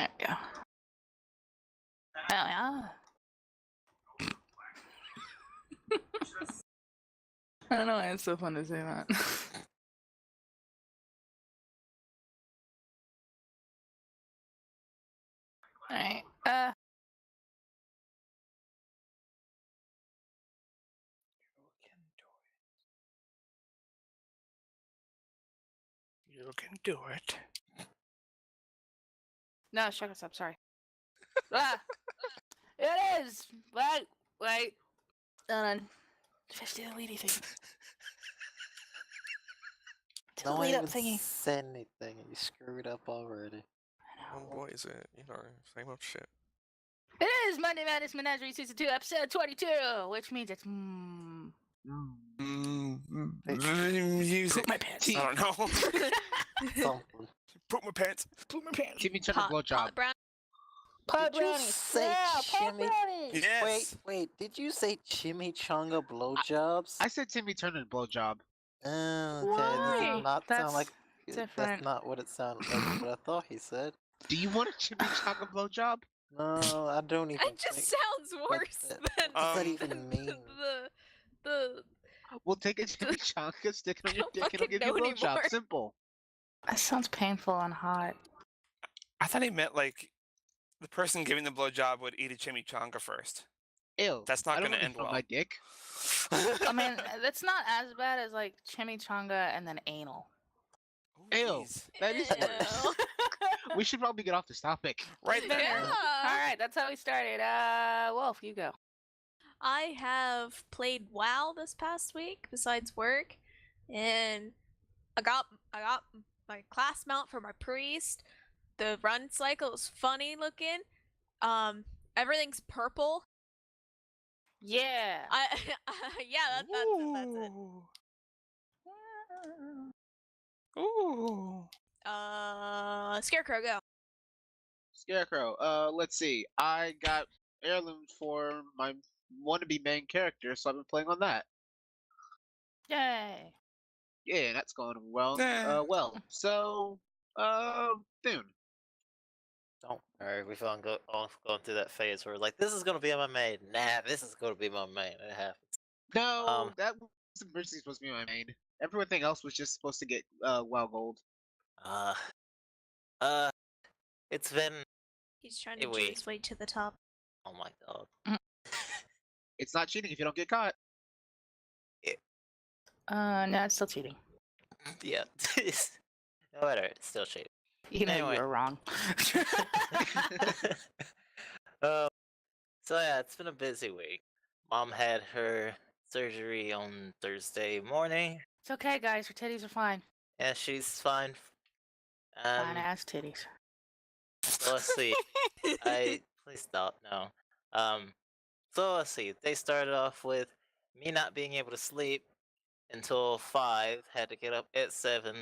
There we go. Hell yeah. I don't know why it's so fun to say that. Alright, You can do it. No, shut us up, sorry. It is! Wait. Just do the leady thing. Do the lead up thingy. Said anything and you screwed up already. Oh boy, is it, same old shit. It is Monday Madness Menagerie Season 2, Episode 22, which means it's Music. Poop my pants. I don't know. Something. Poop my pants. Poop my pants. Timmy took a blowjob. Pot Did you brownies. say Yeah, pot chimmy? brownies. Yes. Wait, did you say chimichanga blowjobs? I said Timmy turned a blowjob. Okay, Why? this does not That's sound like different. That's not what it sounded like. What I thought he said. Do you want a chimichanga blowjob? No, I don't even. It just sounds worse than What does that even mean? the We'll take a chimichanga, stick it on your don't dick, and I'll fucking give you a know blowjob. anymore. Simple. That sounds painful and hot. I thought he meant like the person giving the blowjob would eat a chimichanga first. Ew. That's not I don't going to wanna end feel well. my dick. I mean, that's not as bad as like chimichanga and then anal. Ew. That is worse. Ew. We should probably get off this topic. Right there. Yeah. Alright, that's how we started. Wolf, you go. I have played WoW this past week besides work, and I got my class mount for my priest. The run cycle is funny looking. Everything's purple. Yeah. Yeah, that's it. Ooh. Scarecrow, go. Scarecrow. Let's see. I got heirlooms for my wannabe main character, so I've been playing on that. Yay. Yeah, that's going well. Yeah. So, Thune. Don't worry, we've all gone through that phase where like this is gonna be my main. Nah, this is gonna be my main. It happens. No, that wasn't originally supposed to be my main. Everything else was just supposed to get WoW gold. It's been. He's trying to Hey, cheat wait. his way to the top. Oh my god. It's not cheating if you don't get caught. No, it's still cheating. Yeah. No matter, it's still cheating. You know Anyway. you were wrong. So yeah, it's been a busy week. Mom had her surgery on Thursday morning. It's okay, guys. Her titties are fine. Yeah, she's fine. Fine ass titties. So let's see. Please stop. No. So let's see. They started off with me not being able to sleep until 5. Had to get up at 7.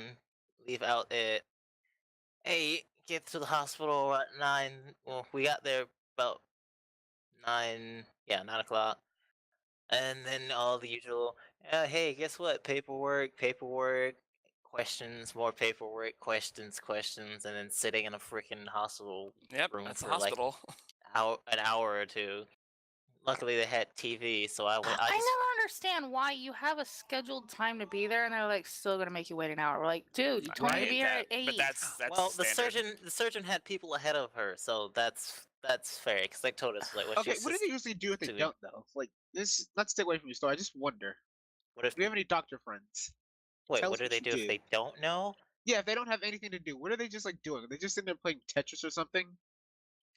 Leave out at 8. Get to the hospital at 9. Well, we got there about 9. Yeah, 9 o'clock. And then all the usual. Hey, guess what? Paperwork. Questions, more paperwork, questions, and then sitting in a freaking hospital Yep, room that's a for like hospital. an hour or two. Luckily, they had TV, so I I never understand why you have a scheduled time to be there and they're like still gonna make you wait an hour. We're like, dude, you told me to be here at 8. But that's well, the standard. surgeon had people ahead of her, so that's fair because they told us like what Okay, what do they usually do if they doing. don't though? Like this, not to stay away from your story. I just wonder. What if Do we have any doctor friends? wait? tell What us do they what you do if do. they don't know? Yeah, if they don't have anything to do, what are they just like doing? Are they just sitting there playing Tetris or something?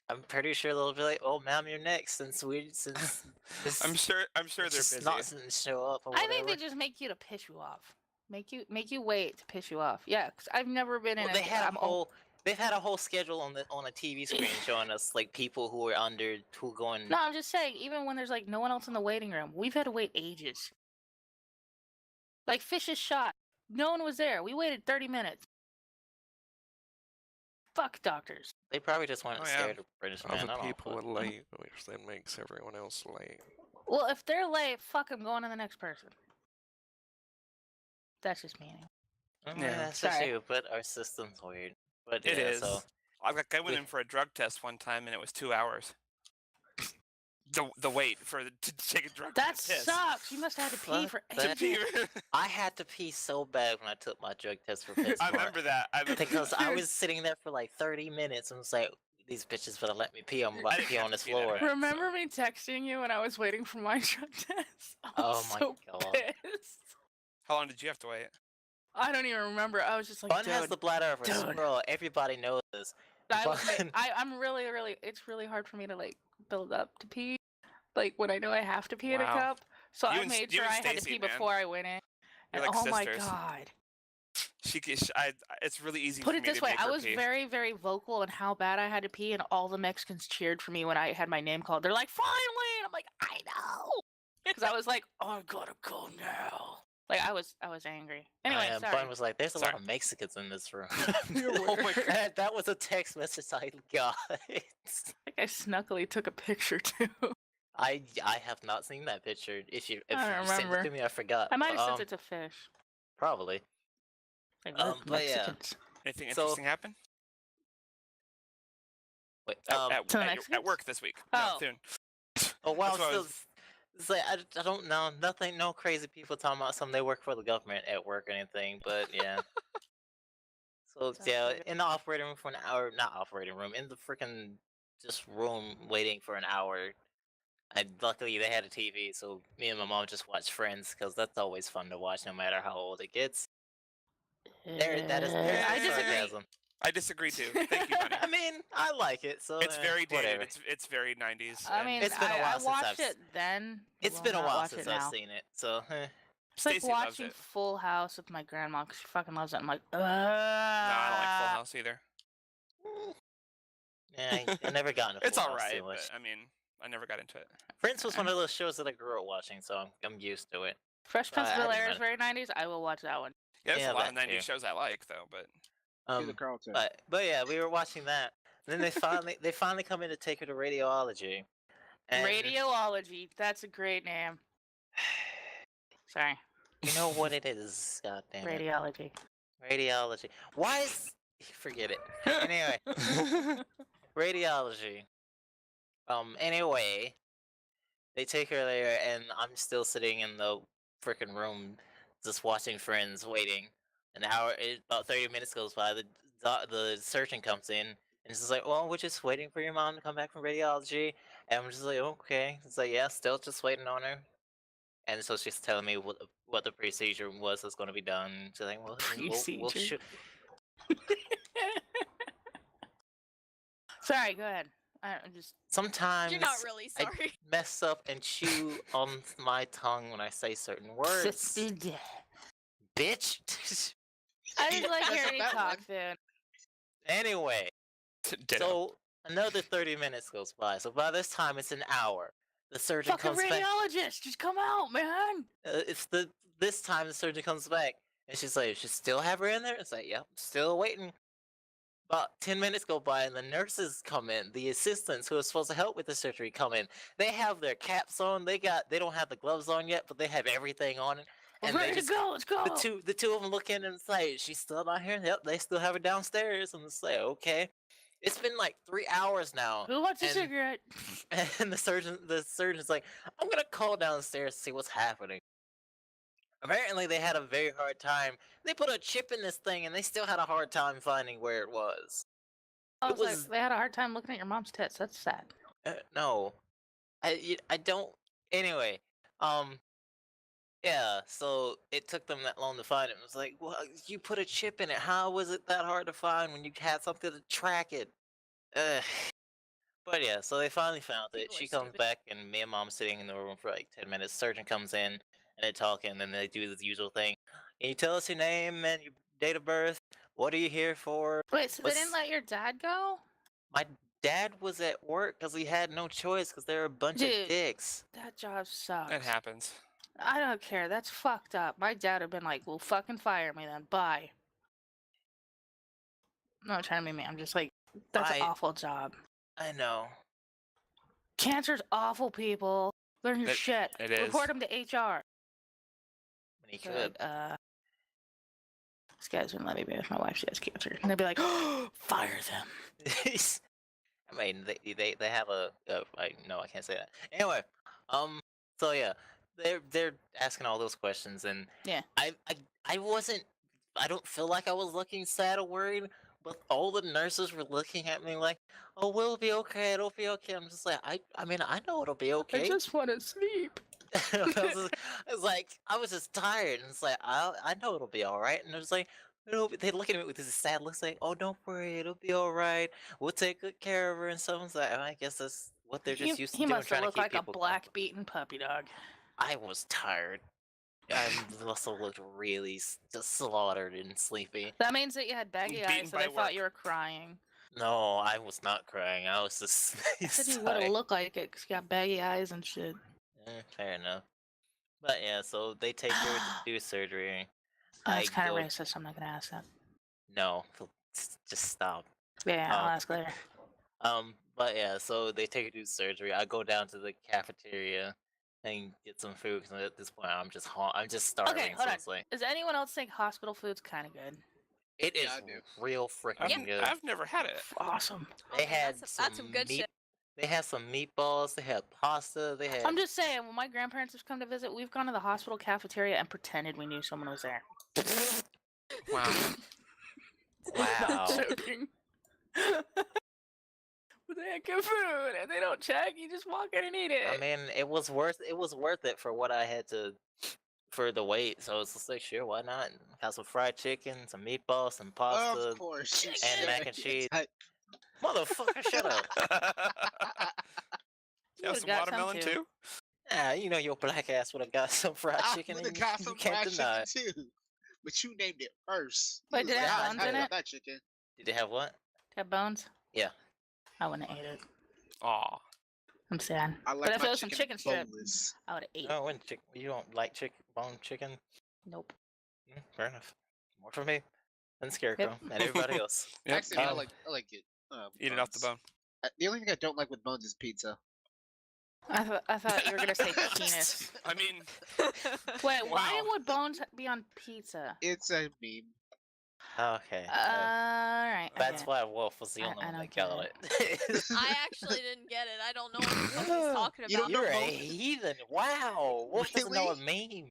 I'm pretty sure they'll be like, "Oh, ma'am, you're next." Since this, I'm sure they're this busy. nonsense show up. Or I think they whatever. just make you to piss you off. Make you wait to piss you off. Yeah, because I've never been in Well, a. they had they've had a whole schedule on a TV screen showing us like people who are who going. No, I'm just saying, even when there's like no one else in the waiting room, we've had to wait ages. Like Fish's shot, no one was there. We waited 30 minutes. Fuck doctors. They probably just weren't Oh, yeah. scared of British men. Other I don't people know, are late, which then makes everyone else late. Well, if they're late, fuck them, going to the next person. That's just meaning. Yeah, Yeah. that's just Sorry. you, but our system's weird. But It yeah, is. so I went in for a drug test one time, and it was 2 hours. The wait to take a drug That test. sucks. You must have had to pee Fuck for that. ages. I had to pee so bad when I took my drug test for PetSmart. I remember that. Because I was sitting there for like 30 minutes and was like, these bitches better let me pee. I'm about to didn't pee have on to this pee that floor. bad. Remember me texting you when I was waiting for my drug test? I was Oh my so God. pissed. How long did you have to wait? I don't even remember. I was just like, Bun has dude. the bladder of a dude. squirrel. Everybody knows this. Bun- I'm really, it's really hard for me to like build up to pee. Like when I know I have to pee in a Wow. cup. So You I and- made you sure and I had to Stacy, pee man. before I went in. You're And like oh my sisters. god. It's really easy Put for it me this to way, make I her was pee. very, very vocal in how bad I had to pee, and all the Mexicans cheered for me when I had my name called. They're like, finally! And I'm like, I know! Because I was like, oh, I gotta go now. Like, I was angry. Anyway, and sorry. Bun was like, there's a Sorry. lot of Mexicans in this room. You're Oh my weird. god, that was a text message I got. Like, I snuckily took a picture, too. I have not seen that picture. If you I don't sent it remember. to me, I forgot. I might have sent it to Fish. Probably. Like, Um, look, but yeah. Mexicans. Anything So- interesting happen? Wait, At the Mexicans? work this week. Oh. No, soon. oh wow, That's what I still, was- it's like I don't know, nothing, no crazy people talking about something they work for the government at work or anything, but yeah. So Sounds yeah, good. in the operating room for an hour, not operating room, in the freaking just room waiting for an hour. Luckily they had a TV, so me and my mom just watched Friends because that's always fun to watch, no matter how old it gets. That is I disagree. sarcasm. I disagree too. Thank you, buddy. I mean, I like it, so It's very dated. whatever. It's very 90s. I and mean, It's been a while I since watched I've it then. It's will been a not while watch since it I've now. seen it, so It's like Stacey loves watching it. Full House with my grandma because she fucking loves it. I'm like, No, I don't like Full House either. yeah, I never got into It's Full House alright, too much. but I mean, I never got into it. Friends was one of those shows that I grew up watching, so I'm used to it. Fresh Prince of I Bel-Air haven't is very 90s. I will watch that one. Yeah, there's Yeah, a lot of that 90s too. shows I like though, but the Carlton. But yeah, we were watching that. Then they finally come in to take her to radiology. And Radiology. That's a great name. Sorry. you know what it is? God damn it. Radiology. Radiology. Why is forget it. Anyway, radiology. Anyway, they take her there, and I'm still sitting in the freaking room, just watching Friends, waiting. An hour, about 30 minutes goes by. The surgeon comes in, and it's just like, well, we're just waiting for your mom to come back from radiology. And I'm just like, okay. It's like, yeah, still just waiting on her. And so she's telling me what the procedure was that's going to be done. She's like, well, we'll Procedure. Sorry, go ahead. I'm just. sometimes You're not really I sorry. mess up and chew on my tongue when I say certain words. Bitch. I just like That's hearing you that talk, one. dude. Anyway, ditto. so another 30 minutes goes by. So by this time, it's an hour. The surgeon Fucking comes back. radiologist, just come out, man. This time the surgeon comes back, and she's like, "She still have her in there?" It's like, "Yep, still waiting." About 10 minutes go by, and the nurses come in. The assistants who are supposed to help with the surgery come in. They have their caps on. They don't have the gloves on yet, but they have everything on. We're And they ready just to go. Let's go. the two of them look in and say, "She's still not here." Yep, they still have her downstairs. And it's like, okay, it's been like 3 hours now, Who wants a and- cigarette? and the surgeon's like, "I'm gonna call downstairs to see what's happening." Apparently, they had a very hard time. They put a chip in this thing, and they still had a hard time finding where it was. I It was like, was- they had a hard time looking at your mom's tits. That's sad. No, I don't. Anyway, yeah. So it took them that long to find it. It was like, well, you put a chip in it. How was it that hard to find when you had something to track it? Ugh. But yeah, so they finally found it. People are She comes stupid. back, and me and mom sitting in the room for like 10 minutes. Surgeon comes in, and they're talking, and then they do the usual thing. Can you tell us your name and your date of birth? What are you here for? Wait, so they didn't What's- let your dad go? My dad was at work because he had no choice because they're a bunch Dude. of dicks. That job sucks. It happens. I don't care. That's fucked up. My dad would have been like, well, fucking fire me then. Bye. I'm not trying to be mean. I'm just like, that's an I- awful job. I know. Cancer's awful, people. Learn your It- shit. it is. Report him to HR. When he So, could. like, this guy's been letting me be with my wife. She has cancer. And they'd be like, oh, fire them. I mean, they have no, I can't say that. Anyway, so yeah, they're asking all those questions, and Yeah. I wasn't. I don't feel like I was looking sad or worried, but all the nurses were looking at me like, "Oh, we'll be okay. It'll be okay." I'm just like, I mean, I know it'll be okay. want to sleep. I was just tired, and it's like, I know it'll be all right. And it was like, they look at me with this sad look, like, "Oh, don't worry, it'll be all right. We'll take good care of her." And someone's like, I guess that's what they're just used to He doing, must trying have to looked keep like a people black comfortable. beaten puppy dog. I was tired. I also looked really just slaughtered and sleepy. That means that you had baggy Beaten eyes, so by they thought work. you were crying. No, I was not crying. I was just I said you would have looked like it 'cause you got baggy eyes and shit. Fair enough. But yeah, so they take her to do surgery. That's kind of go- racist. I'm not gonna ask that. No, just stop. Yeah, I'll Um, ask later. But yeah, so they take her to do surgery. I go down to the cafeteria and get some food because at this point I'm just starving. Okay, hold so on. it's like, Does anyone else think hospital food's kind of good? it is Yeah, I do. real freaking good. I've never had it. Awesome. They Okay, had that's some good meat. shit. They had some meatballs. They had pasta. They had. I'm just saying, when my grandparents have come to visit, we've gone to the hospital cafeteria and pretended we knew someone was there. Wow. Wow. Not joking. But they had good food, and they don't check. You just walk in and eat it. I mean, it was worth it for what I had to for the wait. So it's just like, sure, why not? Got some fried chicken, some meatballs, some pasta, Of course. and mac and cheese. I- Motherfucker, shut up. You have would've some got some watermelon too. too? Yeah, you know your black ass would have got some fried I chicken, would and have got you some can't fried deny it. chicken too. But you named it first. Wait, You did it was have like, bones "I in got it?" that chicken. Did they have what? Have bones? Yeah. I wouldn't have ate it. Aw. I'm sad. I like But if my it was some chicken strip, boneless. I would have ate. No, when you don't like bone chicken? Nope. Fair enough. More for me than Scarecrow and everybody else. Yep. Actually, I Um, like it. Eat it off the bones. bone. The only thing I don't like with bones is pizza. I thought you were gonna say penis. I mean, Wait, why Wow. would bones be on pizza? It's a meme. Okay. Alright. That's why Wolf was the I- only I one don't that get got it. I actually didn't get it. I don't know what the fuck he's talking You about. don't know You're a both? heathen. Wow. Wolf doesn't know a meme.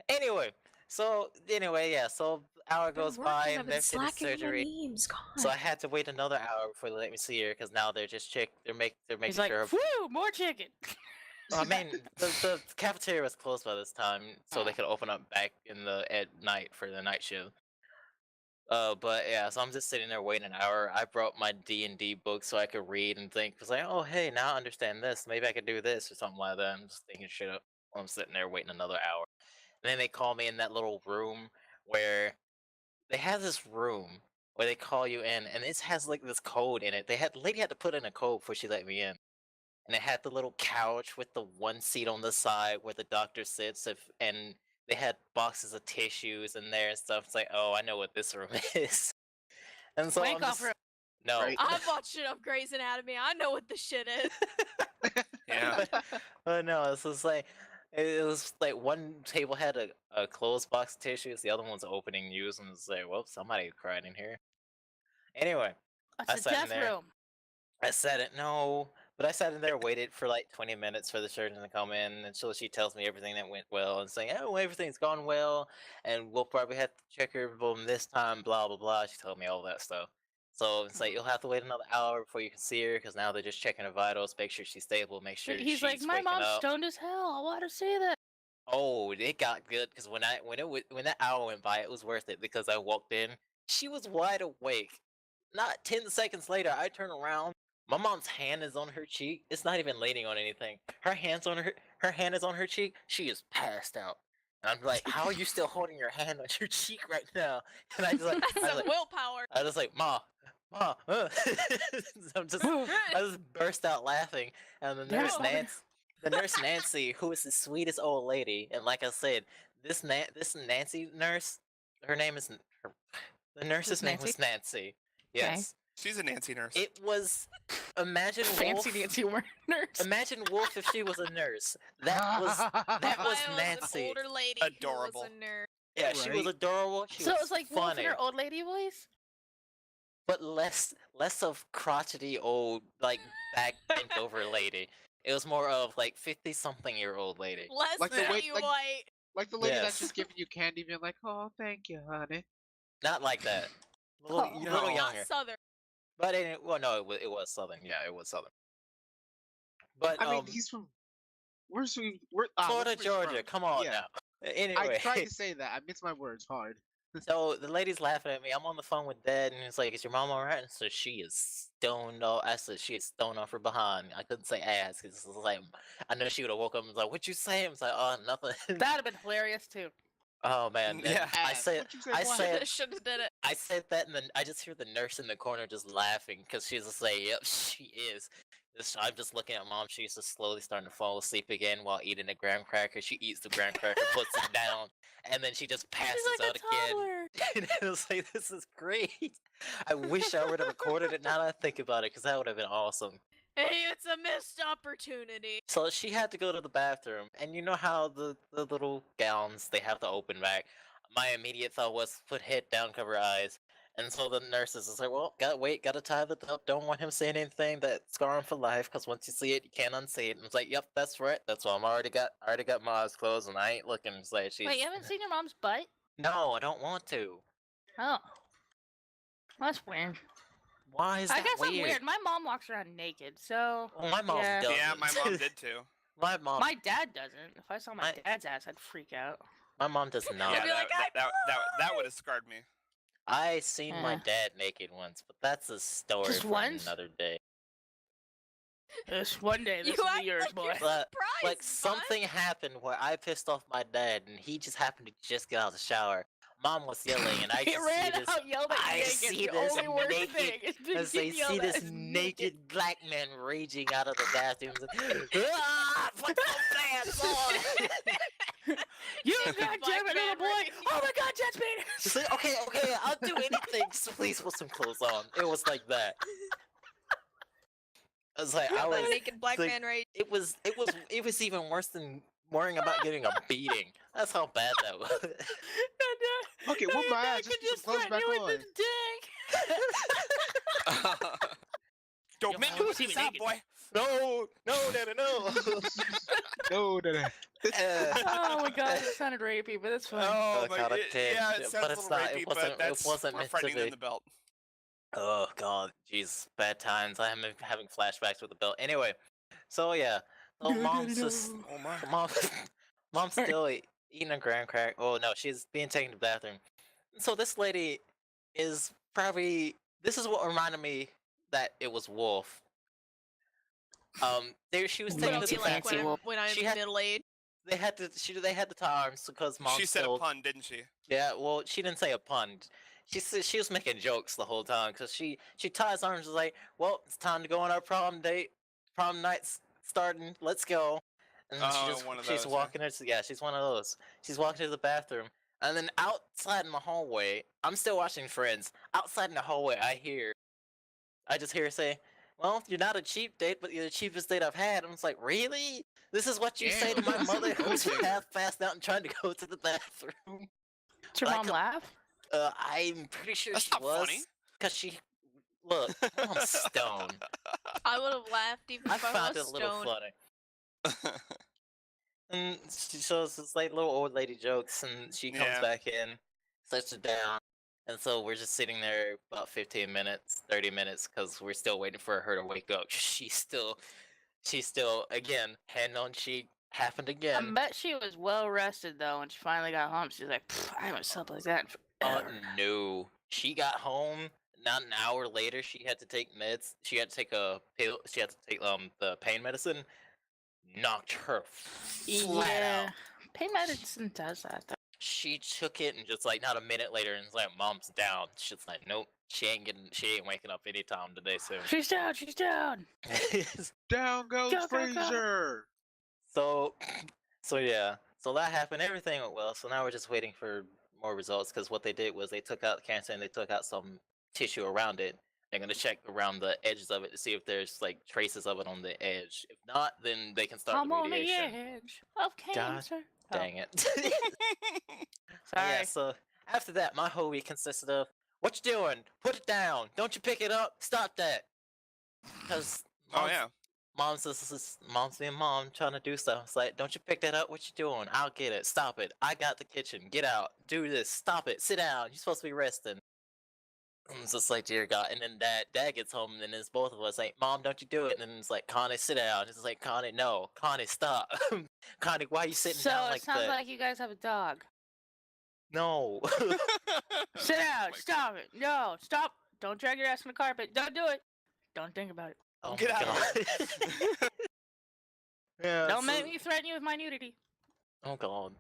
Anyway, yeah, so hour goes by and they're finished surgery. Memes, God. So I had to wait another hour before they let me see her because now they're just they're making He's like, sure. whoo, more chicken. I mean, the cafeteria was closed by this time, so they could open up back at night for the night shift. But yeah, so I'm just sitting there waiting an hour. I brought my D&D book so I could read and think, cause like, oh hey, now I understand this. Maybe I could do this or something like that. I'm just thinking shit up while I'm sitting there waiting another hour. And then they call me in that little room where they have this room where they call you in, and it has like this code in it. The lady had to put in a code before she let me in. And it had the little couch with the one seat on the side where the doctor sits, and they had boxes of tissues in there and stuff. It's like, oh, I know what this room is. And so Wank I'm off just, room. no, Right. I've watched enough Grey's Anatomy. I know what this shit is. yeah. but no, it's just like it was like one table had a closed box of tissues, the other one's opening news, and it's like, well, somebody cried in here. Anyway, I That's a sat in death there. room. I said it, no. But I sat in there, waited for like 20 minutes for the surgeon to come in until she tells me everything that went well and saying, oh, everything's gone well, and we'll probably have to check her bone this time, blah, blah, blah. She told me all that stuff. So it's like, you'll have to wait another hour before you can see her because now they're just checking her vitals, make sure she's stable, make sure He's she's like, my waking mom's up. stoned as hell. I want to see that. Oh, it got good because when that hour went by, it was worth it because I walked in, she was wide awake. Not 10 seconds later, I turn around. My mom's hand is on her cheek. It's not even leaning on anything. Her hand is on her cheek. She is passed out. And I'm like, how are you still holding your hand on your cheek right now? And I just like, That's some willpower. I was like, Ma. I just burst out laughing, and the nurse Nancy, who is the sweetest old lady, and like I said, this Nancy nurse, the nurse's name was Nancy. Yes. She's a Nancy nurse. It was imagine Wolf. Fancy Nancy nurse. Imagine Wolf if she was a nurse. That was An Nancy. older lady Adorable. who was a nerd. Yeah, she was Right. adorable. She So was it was like Wolf in funny. her old lady voice? but less of crotchety old like back bent over lady. It was more of like 50-something-year-old lady. Less Like the way- petty like- white. Like the lady Yes. that's just giving you candy, being like, "Oh, thank you, honey." Not like that. A little, Oh. a little No. younger. Not southern. But well, no, it was southern. Yeah, it was southern. But I mean, he's from. Where's he? Where? Florida, where's he Georgia. from? Come on Yeah. now. I Anyway, tried to say that. I missed my words hard. so the lady's laughing at me. I'm on the phone with Dad, and he's like, "Is your mom alright?" And so she is stoned off. I said she is stoned off her behind. I couldn't say ass because it's like I know she would have woke up and was like, "What you say?" I was like, "Oh, nothing." That'd have been hilarious too. Oh man, Yeah. I Ass. said, What you say, I boy? said, Should have did it. I said that, and then I just hear the nurse in the corner just laughing because she's just like, "Yep, she is." I'm just looking at Mom. She's just slowly starting to fall asleep again while eating a graham cracker. She eats the graham cracker, puts it down, and then she just passes She's like out a again. toddler. And I was like, "This is great." I wish I would have recorded it. Now that I think about it, because that would have been awesome. Hey, it's a missed opportunity. So she had to go to the bathroom, and you know how the little gowns they have to open back. My immediate thought was put head down, cover eyes. And so the nurses is like, well, gotta tie the up. Don't want him saying anything that scar him for life, because once you see it, you can't unsee it. And it's like, yep, that's right. That's why I already got my eyes closed, and I ain't looking. It's like she's. Wait, you haven't seen your mom's butt? No, I don't want to. Oh. That's weird. Why is I that guess weird? I'm weird. My mom walks around naked, so. Well, my mom Yeah. doesn't. Yeah, my mom did too. My mom. My dad doesn't. If I saw my My- dad's ass, I'd freak out. My mom does not. Yeah, be like, that would have scarred me. I seen my Yeah. dad naked once, but that's a story Just for once? another day. This one day, this You will act be yours, like boy. you're But surprised, like bud. something happened where I pissed off my dad, and he just happened to just get out of the shower. Mom was yelling, and I He just ran see this. out, yelled at I naked. see the this only worst naked- thing is being As they yelled see at this as naked black man raging out of the bathroom. Ah, put some pants on. You Naked got black damn it, man little boy! raging. Oh my God, Jet's penis! She's like, okay, I'll do anything. Just please put some clothes on. It was like that. I was like, I The was. naked black like- man rage. It was even worse than worrying about getting a beating. That's how bad that was. Okay, whoop my ass. Just put some clothes back on. With the dick. Don't Yo, make Mom, me see me stop, naked. boy. No, Daddy, no. No, no, no. Oh my God, it sounded rapey, but it's fine. Oh, Look my, how it yeah, did, it but sounds it's a little not- rapey, it wasn't- but that's it wasn't more meant to frightening than be. the belt. Oh God, jeez, bad times. I'm having flashbacks with the belt. Anyway, so yeah, so mom's just Oh my. mom's still eating a graham crack. Oh no, she's being taken to the bathroom. So this lady is probably. This is what reminded me that it was Wolf. She was What taken It'll to be the like fancy when, bathroom. when I'm She had- middle-aged. They had to tie arms because mom She said still. a pun, didn't she? Yeah, well, she didn't say a pun. She said she was making jokes the whole time because she ties arms and was like, "Well, it's time to go on our prom date. Prom night's starting. Let's go." And then Oh, one of she's those, yeah. walking her. Yeah, she's one of those. She's walking to the bathroom, and then outside in the hallway, I'm still watching Friends. Outside in the hallway, I just hear her say, "Well, you're not a cheap date, but you're the cheapest date I've had." I was like, "Really? This is what you say to my Damn. mother who's half passed out and trying to go to the bathroom?" Did your I mom com- laugh? I'm pretty sure That's she not was. funny. Cause she, look, mom's stoned. I would have laughed even I if I found it was a little stoned. funny. And she shows this like little old lady jokes, and she comes Yeah. back in, sets it down, and so we're just sitting there about 15 minutes, 30 minutes, cause we're still waiting for her to wake up. She's still again, hand on cheek, happened I again. bet she was well rested though when she finally got home. She's like, I haven't slept like that. in Oh forever." no. She got home. Not an hour later, she had to take meds. She had to take a pill. She had to take the pain medicine. Knocked her flat out. Pain medicine does that though. She took it and just like not a minute later, and it's like, "Mom's down." She's like, "Nope, she ain't waking up anytime today soon." She's down. She's down. Down goes Go, go, go. Fraser. so yeah, so that happened. Everything went well. So now we're just waiting for more results because what they did was they took out the cancer and they took out some tissue around it. They're gonna check around the edges of it to see if there's like traces of it on the edge. If not, then they can start I'm the on the radiation. edge of cancer. Oh, Dang it. sorry. Yeah, so after that, my whole week consisted of What you doing? Put it down. Don't you pick it up. Stop that. Because Oh yeah. mom's being mom trying to do stuff. It's like, don't you pick that up? What you doing? I'll get it. Stop it. I got the kitchen. Get out. Do this. Stop it. Sit down. You're supposed to be resting. It's just like, dear God. And then dad gets home, and then it's both of us like, Mom, don't you do it. And then it's like, Connie, sit down. It's like, Connie, no. Connie, stop. Connie, why are you sitting So down it like sounds that? like you guys have a dog. No. Sit down. my Stop it. No. Stop. Don't drag your ass on the carpet. Don't do it. Don't think about it. Oh Get my out of God. Yeah, Don't so- make me threaten you with my nudity. Oh God.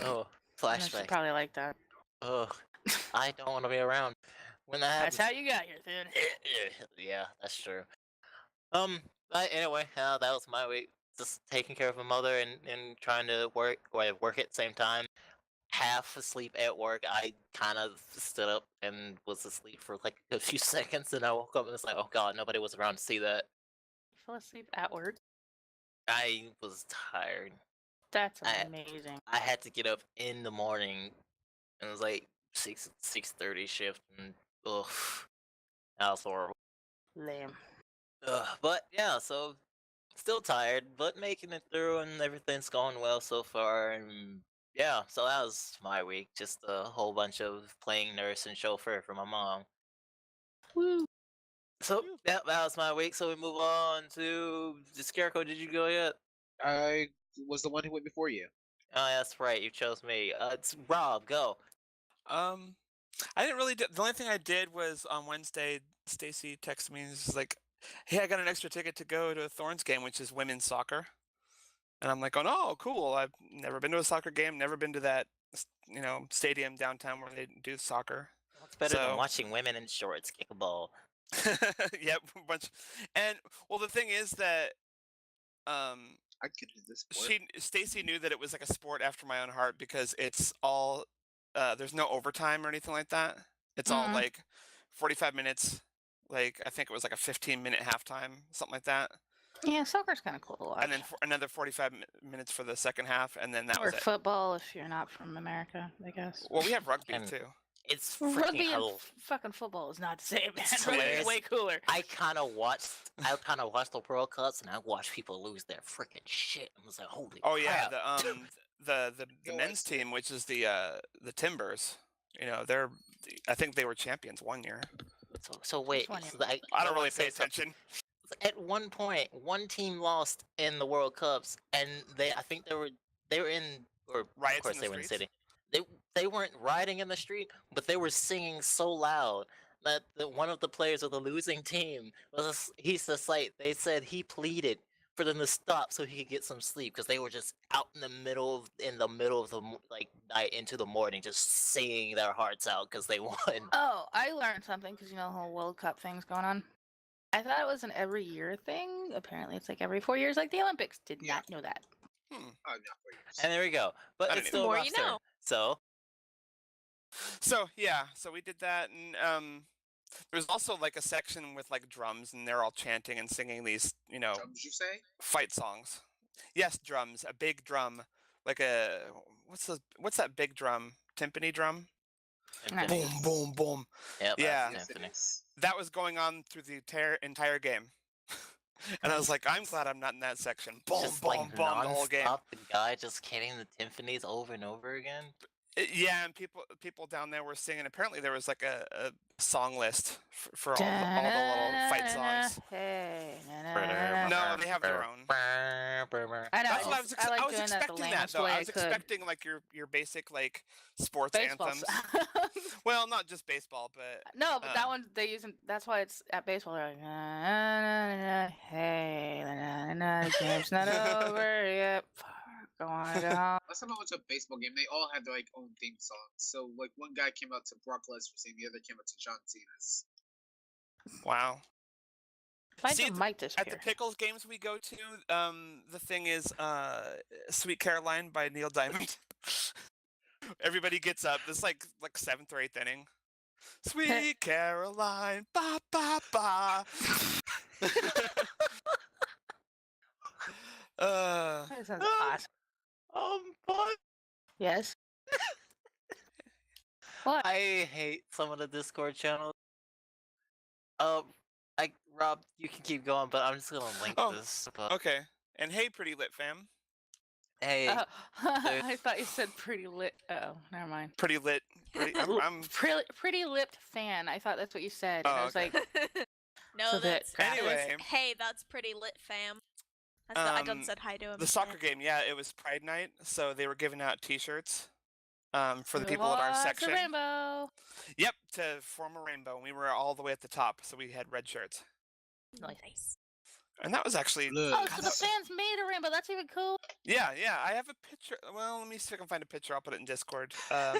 Oh, Unless you flashback. probably like that. Ugh. I don't want to be around when that That's happens. how you got here, Thune. Yeah, that's true. But anyway, that was my week. Just taking care of my mother and trying to work at the same time. Half asleep at work. I kind of stood up and was asleep for like a few seconds, and I woke up and it's like, oh God, nobody was around to see that. You fell asleep at work? I was tired. That's I- amazing. I had to get up in the morning, and it was like 6:30 shift, and ugh, that was horrible. Lame. But yeah, so still tired, but making it through, and everything's going well so far. And yeah, so that was my week. Just a whole bunch of playing nurse and chauffeur for my mom. Woo. So yeah, that was my week. So we move on to the Scarecrow. Did you go yet? I was the one who went before you. Oh, that's right. You chose me. It's Rob. Go. I didn't really. The only thing I did was on Wednesday. Stacy texted me and was like, "Hey, I got an extra ticket to go to a Thorns game, which is women's soccer." And I'm like, "Oh, cool! I've never been to a soccer game. Never been to that, stadium downtown where they do soccer." What's better than So- watching women in shorts kick a ball? Yep, a bunch. And well, the thing is that I could do this. sport. Stacy knew that it was like a sport after my own heart because it's all there's no overtime or anything like that. It's all Mhm. like 45 minutes. Like I think it was like a 15-minute halftime, something like that. Yeah, soccer's kind of cool to watch. And then another 45 minutes for the second half, and then that or was it. football if you're not from America, I guess. Well, we have rugby And- too. It's Rugby freaking and hell. fucking football is not the same, man. It's Rugby's hilarious. way cooler. I kind of watched the World Cups, and I watched people lose their freaking shit. I was like, holy Oh yeah, crap. the Go men's West. team, which is the Timbers. I think they were champions one year. So wait, one so year? I don't wanna really say pay something. attention. At one point, one team lost in the World Cups, and I think they were in, or Riots of course in they the were in the streets? city. They weren't rioting in the street, but they were singing so loud that one of the players of the losing team he's just like, they said he pleaded for them to stop so he could get some sleep because they were just out in the middle of the like night into the morning just singing their hearts out because they won. Oh, I learned something because the whole World Cup thing's going on. I thought it was an every year thing. Apparently, it's like every 4 years, like the Olympics. Did Yeah. not know that. Oh, not 4 years. And there we go. But I it's didn't still The more Rob's you turn. know. So So yeah, so we did that, and there was also like a section with like drums, and they're all chanting and singing these, Drums, you say? fight songs. Yes, drums, a big drum, like a what's that big drum? Timpani drum? Nice. Infinity. Boom, boom, boom. Yep, Yeah. that's Yes, it Infinity. is. That was going on through the entire game. And I was like, I'm glad I'm not in that section. Boom, Just boom, like boom, the whole game. non-stop, the guy just hitting the timpanis over and over again. Yeah, and people down there were singing. Apparently, there was like a song list for all the little fight songs. Hey, No, they have their own. I know. That's what I was. I like I was doing that the expecting that lamest though. way I I was could. expecting like your basic like sports Baseball. anthems. Well, not just baseball, but No, but that one they use. That's why it's at baseball. They're like, hey, the game's not over yet. Go on, go home. Last time I went to a baseball game, they all had their like own theme songs. So like one guy came out to Brock Lesnar singing, the other came out to John Cena's. wow. Why See, did the mic At the disappear? pickles games we go to, the thing is "Sweet Caroline" by Neil Diamond. Everybody gets up. This is like 7th or 8th inning. Sweet Caroline, ba ba ba. That sounds awesome. But Yes. What? I hate some of the Discord channels. Rob, you can keep going, but I'm just gonna link Oh, this. But Okay. And hey, pretty lit fam. hey, dude. I thought you said pretty lit. Oh, never mind. Pretty lit. I'm Pretty lipped fan. I thought that's what you said. And Oh, I was okay. like, No, So that- that's Anyway. hey, that's pretty lit, fam. I done said hi to him. the soccer game. Yeah, it was Pride Night, so they were giving out T-shirts for the people in our "What's a section. rainbow. Yep, to form a rainbow. And we were all the way at the top, so we had red shirts. Nice. And that was actually Look. Oh, God, so the fans made a rainbow. That's even cool. yeah. I have a picture. Well, let me see if I can find a picture. I'll put it in Discord. I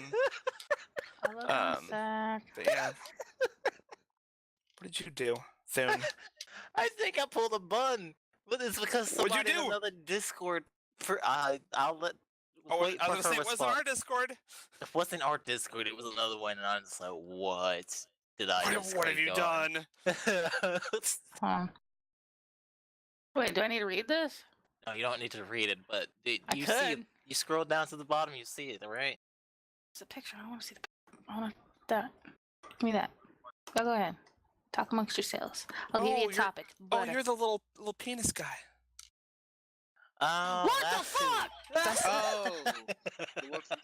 love that. But yeah. What did you do, Thune? I think I pulled a bun, but it's because What'd you somebody in do? another Discord. I'll let. Oh, wait I for was gonna say her it wasn't response. our Discord. It wasn't our Discord. It was another one, and I'm just like, what did I? just What have click you on? done? Hold on. Wait, do I need to read this? No, you don't need to read it, but I you see, could. you scroll down to the bottom, you see it, right? It's a picture. I want to see the picture. I want that. Give me that. Go ahead. Talk amongst yourselves. I'll give Oh, you a you're- topic. Oh, butter. you're the little penis guy. Oh, What the that's who- fuck? that's- Oh, the one from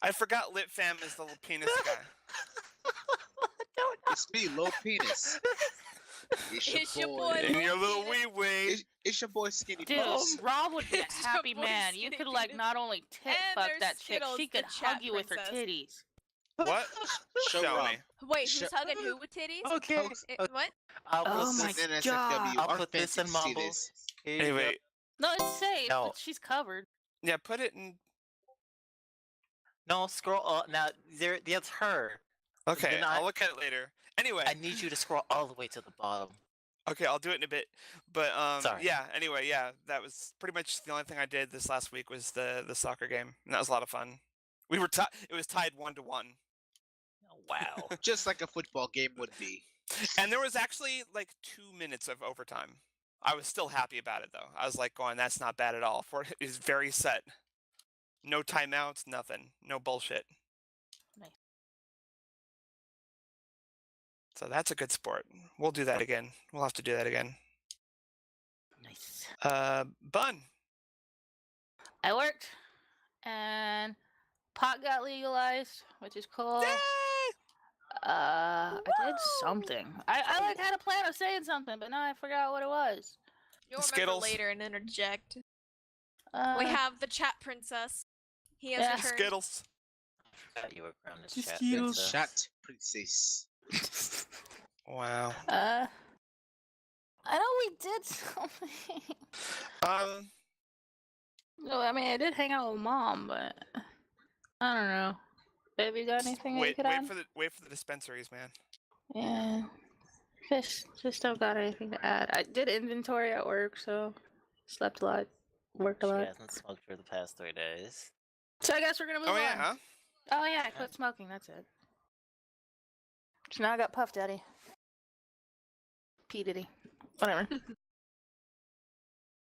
I forgot Lit Fam is the little penis guy. it's me, low penis. It's your boy, And Little your little penis. wee wee. It's your boy Skinny Dude, Penis. Rob would be a It's your happy boy man. You Skinny could like Penis. not only tit And fuck there's that chick, Skittles, she the could hug chat you with her princess. titties. What? Show Show Rob. me. Wait, Sh- who's hugging who with titties? Okay. Folks, What? I'll put Oh this. my This is God. NSFW. I'll Our put fans this in need to see Mumble. this. Here you go. Anyway, No, it's safe, No. but she's covered. yeah, put it in. No, scroll. Now that's her. Okay, Then I- I'll look at it later. Anyway, I need you to scroll all the way to the bottom. okay, I'll do it in a bit. But Sorry. yeah. Anyway, yeah, that was pretty much the only thing I did this last week was the soccer game, and that was a lot of fun. We were it was tied 1-1, Oh, wow. Just like a football game would be. and there was actually like 2 minutes of overtime. I was still happy about it though. I was like going, that's not bad at all. For it is very set. No timeouts, nothing. No bullshit. Nice. So that's a good sport. We'll do that again. We'll have to do that again. Nice. Bun. I worked, and pot got legalized, which is cool. Yay! I did something. I like had a plan of saying something, but now I forgot what it was. You'll remember Skittles. later and interject. We Uh, have the chat princess. He has Yeah. returned. Skittles. I forgot you were ground this Just chat. Skittles. princess. Chat princess. Wow. I know we did something. No, I mean I did hang out with Mom, but I don't know. Have you got anything that you Wait could add? for the dispensaries, man. Yeah. Just don't got anything to add. I did inventory at work, so slept a lot, worked a She lot. hasn't smoked for the past 3 days. So I guess we're gonna move Oh on. yeah. Oh yeah, I quit smoking. That's it. So now I got Puff Daddy. P Diddy. Whatever.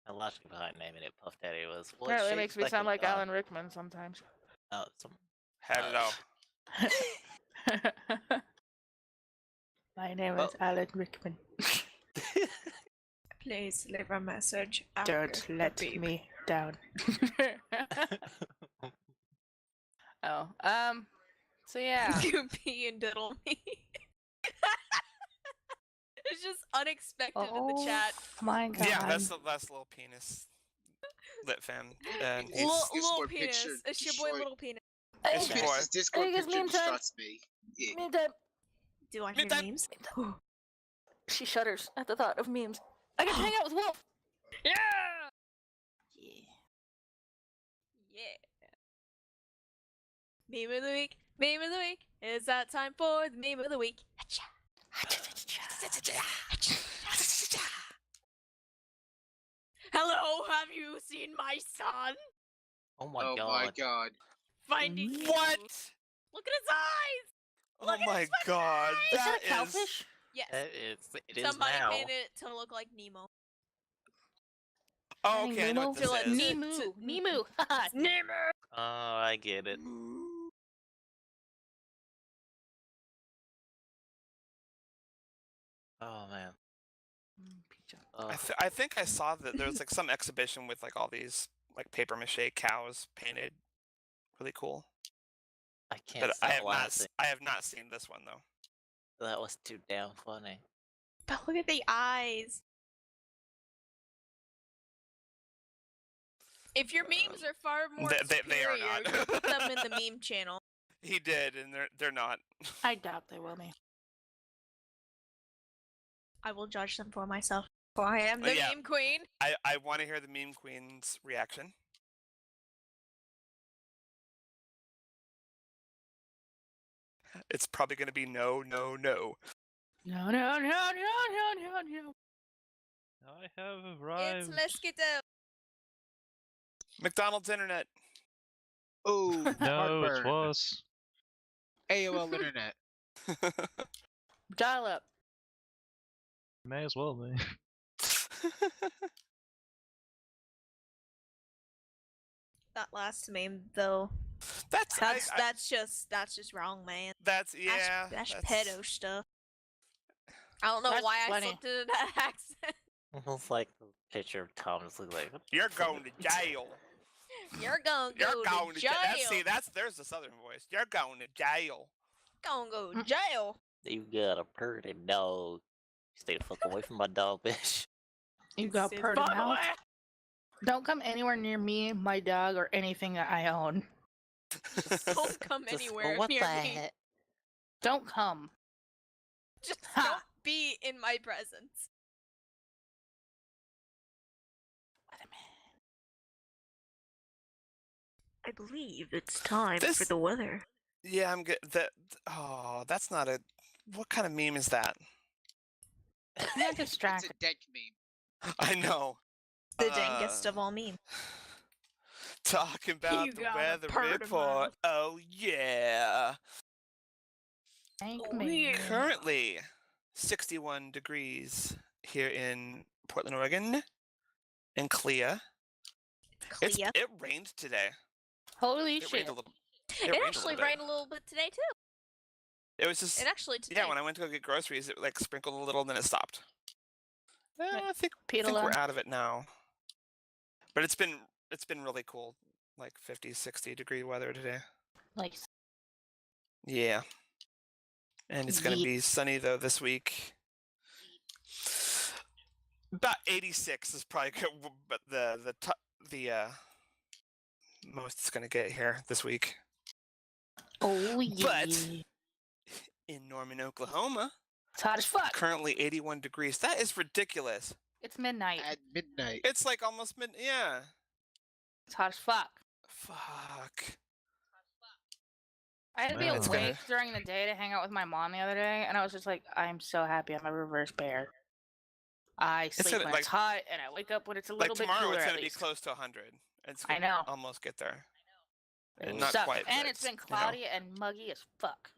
The logic behind naming it Puff Daddy was. Well, Apparently it shaped makes me sound a- like Alan Rickman sometimes. Had it all. My name Well- is Alan Rickman. Please leave a message. Don't let me down. Oh, so yeah. You pee and diddle me. It's just unexpected in the chat. My God. Yeah, that's the little penis. Lit fam. And His Little Discord penis. picture It's your boy, destroyed- Little Penis. It's your boy. His Discord Hey, guys, picture meme time. distraughts me. Yeah. Meme time. Do I Me hear time. memes? She shudders at the thought of memes. I get to hang out with Wolf. Yeah. Yeah. Yeah. Meme of the week. Meme of the week. It's that time for the meme of the week. Hello, have you seen my son? Oh my Oh god. my god. Finding you. What? Look at his eyes. Oh Look at my his fucking god. eyes! Is that That a is. cowfish? Yes. It is Somebody now. painted it to look like Nemo. Oh, Finding okay, I know what Nemo? this To is. let- Nemu. Nemu. Haha. Nemo. Oh, I get it. Oh man. Pizza. Ugh. I think I saw that there was like some exhibition with like all these like paper mache cows painted really cool. I can't But stop laughing. I have not seen this one though. That was too damn funny. But look at the eyes. If your memes are far more they are superior, not. go put them in the meme channel. He did, and they're not. I doubt they will be. I will judge them for myself. For I am the Yeah. meme queen. I want to hear the meme queen's reaction. It's probably going to be no, no, no. No, no, no, no, no, no, no. I have arrived. It's Mosquito. McDonald's internet. Oh, No, it's heartburn. worse. AOL internet. Dial up. May as well be. That last meme though. That's That's just wrong, man. that's yeah. That's pedo stuff. I don't know That's why funny. I slipped into that accent. It's like the picture of Tom just looked like. You're going to jail. You're gonna go You're going to jail. jail. There's the southern voice. You're going to jail. Gonna go to jail. You got a pretty dog. Stay the fuck away from my dog, bitch. You got Sis, purred by the mouth. way. Don't come anywhere near me, my dog, or anything that I own. Don't come Just- anywhere what near the me. heck? Don't come. Just Ha. don't be in my presence. I believe it's time This- for the weather. Yeah, I'm good. Oh, that's not a. What kind of meme is that? I'm not It's a distracted. deck meme. I know. The dangest of all memes. Talking about You the got a weather purred mouth. report. Oh yeah. Thank Oh, me. yeah. Currently, 61 degrees here in Portland, Oregon, in Clea. Clea. It rained today. Holy It shit. rained a little. It rained a actually little bit. rained a little bit today too. It was just It actually today. yeah. When I went to go get groceries, it like sprinkled a little, and then it stopped. I think Peter we're Lund. out of it now. But it's been really cool, like 50, 60 degree weather today. Like, Yeah. And it's going to Yeet. be sunny though this week. About 86 is probably good, but the most it's going to get here this week. oh yeah. But- In Norman, Oklahoma, It's hot as fuck. currently 81 degrees. That is ridiculous. It's midnight. At midnight. It's like almost mid. Yeah. It's hot as fuck. Fuck. I had to be Man, it's awake gonna- during the day to hang out with my mom the other day, and I was just like, I'm so happy I'm a reverse bear. I sleep gonna, when like- it's hot, and I wake up when it's a Like little bit tomorrow, cooler. it's At going to be least. close to 100. It's I know. almost get there. It Not sucks. quite, and but it's been you know. cloudy and muggy as fuck.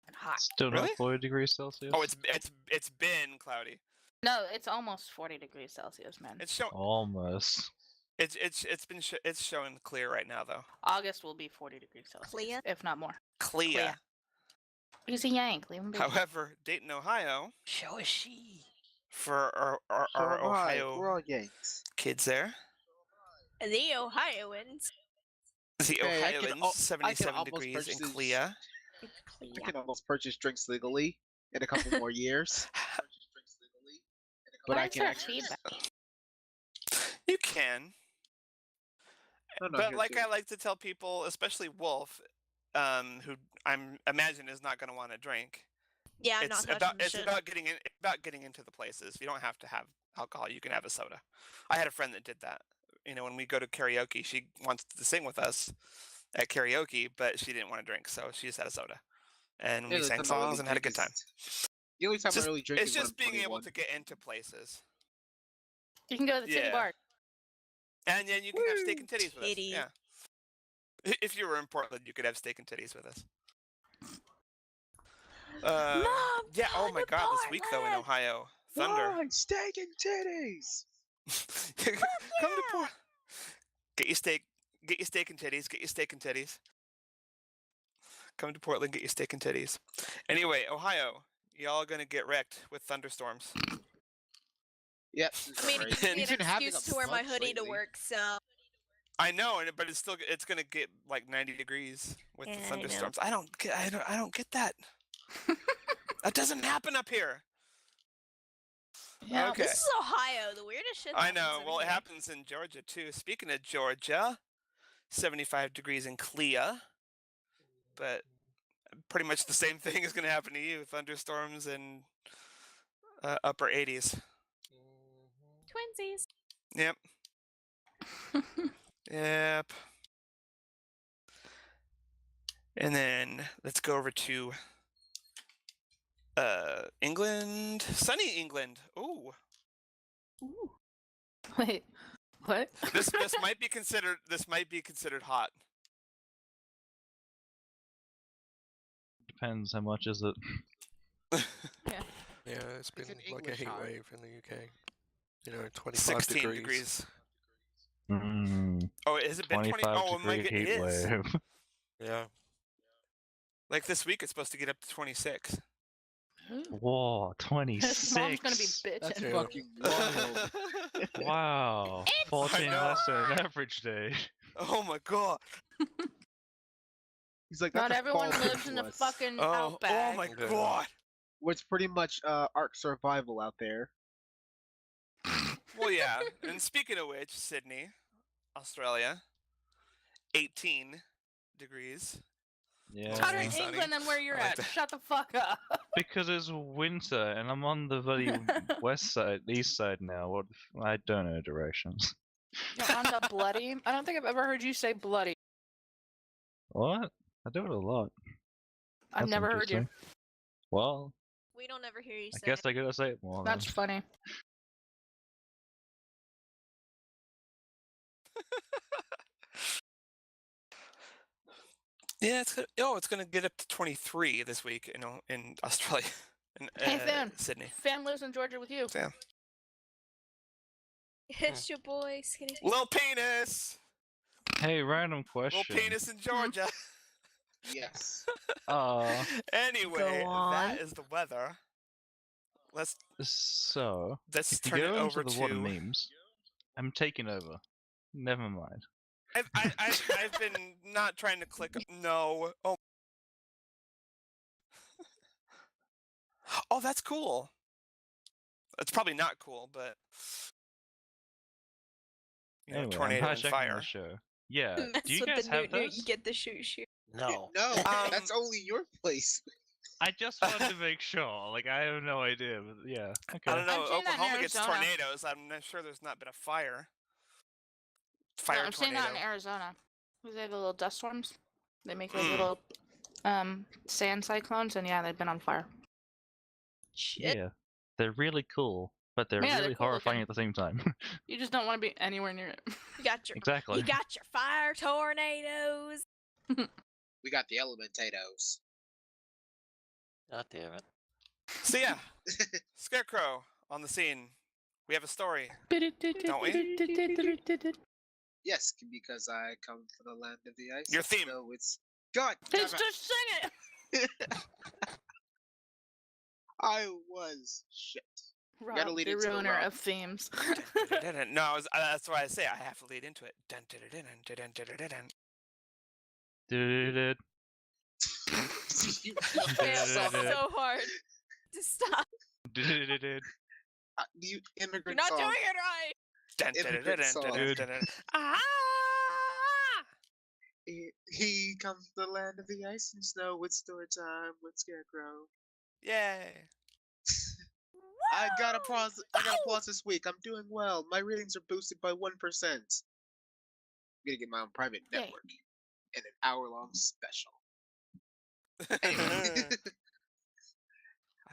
And hot. Still Really? not 40 degrees Celsius. Oh, it's been cloudy. No, it's almost 40 degrees Celsius, man. It's showing. Almost. It's showing clear right now though. August will be 40 degrees Celsius, Clea? if not more. Clea. Clea. He's a Yank. Leave him be. However, Dayton, Ohio, So is she. for our So am I. Ohio We're all Yanks. kids there, The Ohioans. the Hey, I can Ohioans, al- I can 77 almost degrees in purchase- Clea. It's Clea. I can almost purchase drinks legally in a couple more years. But Why I is can there actually. feedback? You can, No, no, but here like too. I like to tell people, especially Wolf, who I'm imagine is not going to want to drink. Yeah, I'm It's not touching about the it's shit. about getting into the places. You don't have to have alcohol. You can have a soda. I had a friend that did that. You know, when we go to karaoke, she wants to sing with us at karaoke, but she didn't want to drink, so she just had a soda, and Yeah, we the sang time I really songs and had a drink good time. is- The only time Just- I really drink It's is when just I'm being able 21. to get into places, You can go to the titty Yeah. bar. and then you can have steak and titties with us. Titty. Yeah. If you were in Portland, you could have steak and titties with us. Mom, Yeah. Oh come my to God! This week though in Portland! Ohio, thunder. Fine, steak and titties. Come to Portland. Get your steak. Get your steak and titties. Get your steak and titties. Come to Portland. Get your steak and titties. Anyway, Ohio, y'all gonna get wrecked with thunderstorms. Yep. I mean, it right. gives me You've an been having excuse a to wear my bunch hoodie to lately. work, so. I know, but it's gonna get like 90 degrees with Yeah, the I know. thunderstorms. I don't get that. That doesn't happen up here. Yeah. Okay. This is Ohio. The weirdest shit I happens know. over Well, it here. happens in Georgia too. Speaking of Georgia, 75 degrees in Clea, but pretty much the same thing is going to happen to you. Thunderstorms and upper 80s. Mhm. Twinsies. Yep. Yep. And then let's go over to England, sunny England. Ooh, Ooh. Wait, what? this might be considered hot. Depends how much is it. Yeah, it's been an like a English heat hot. wave in the UK. You know, 25 16 degrees. Mm, Oh, has it been 20? 25 Oh my degree god, it heat is. wave. Yeah. Like this week, it's supposed to get up to 26. Whoa, His mom's gonna be 26. That's bitching. fucking wild. Wow, 14 know. less than an average day. Oh my god. He's like, Not that's a everyone fall lives in the to us. fucking Oh outback. my Yeah. god. Which pretty much Ark Survival out there. Well, yeah. And speaking of which, Sydney, Australia, 18 degrees. Yeah, It's hotter in Mostly sunny. England than where you're I like at. that. Shut the fuck up. because it's winter and I'm on the bloody west side, east side now. What? I don't know directions. You're on the bloody. I don't think I've ever heard you say bloody. What? I do it a lot. I've That's never heard you. interesting. Well, We don't ever hear you I say guess it. I gotta say it more. That's then. funny. Yeah, it's gonna get up to 23 this week, in Australia, in Hey, Finn. Sydney. Fan lives in Georgia with you. Sam. It's your boy, Skinny. Little penis. Hey, random Little question. penis in Georgia. Yes. Anyway, Go on. that is the weather. Let's So, let's if you turn it go over into the water to. memes, I'm taking over. Never mind. I've been not trying to click. No. Oh. Oh, that's cool. It's probably not cool, but Anyway, tornado I'm and hijacking fire. the show. Yeah. Mess Do you with guys the have new, those? You get the shoot. No. No, Um, that's only your place. I just wanted to make sure. Like, I have no idea, but yeah. Okay. I don't know. I've seen that in Oklahoma gets Arizona. tornadoes. I'm not sure there's not been a fire. No, Fire I've seen tornado. that in Arizona. They have the little dust storms. They make like Mm. little sand cyclones, and yeah, they've been on fire. Shit. Yeah. They're really cool, but they're Yeah, they're really cool horrifying looking. at the same time. You just don't want to be anywhere near it. You got your exactly. You got your fire tornadoes. We got the Elementatoes. God damn it. So yeah, Scarecrow on the scene. We have a story. Don't we? Yes, because I come from the land of the ice. Your theme. So it's God. damn Just it, sing it. I was shit. Rob, lead the into the ruiner Rob. of themes. No, that's why I say I have to lead into it. Did You Failed suck. so hard. Just stop. did. You You're immigrant not song. doing it right. Ah! He comes to the land of the ice and snow. It's story time with Scarecrow. Yay! I got applause this week. I'm doing well. My ratings are boosted by 1%. I'm gonna get my own private Yay. network and an hour-long special.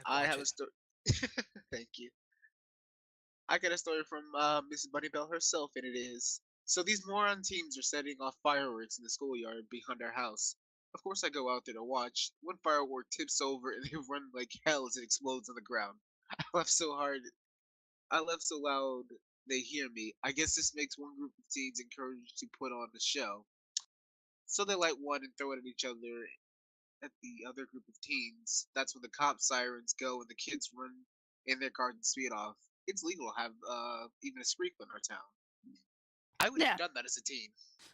I have a story. Thank you. I got a story from Mrs. Bunnybell herself, and it is: so these moron teens are setting off fireworks in the schoolyard behind our house. Of course, I go out there to watch. One firework tips over, and they run like hell as it explodes on the ground. I laugh so hard. I laugh so loud they hear me. I guess this makes one group of teens encouraged to put on the show. So they light one and throw it at each other, at the other group of teens, that's when the cop sirens go and the kids run in their cars and speed off. It's legal to have even a sprinkler in our town. I would Yeah. have done that as a teen.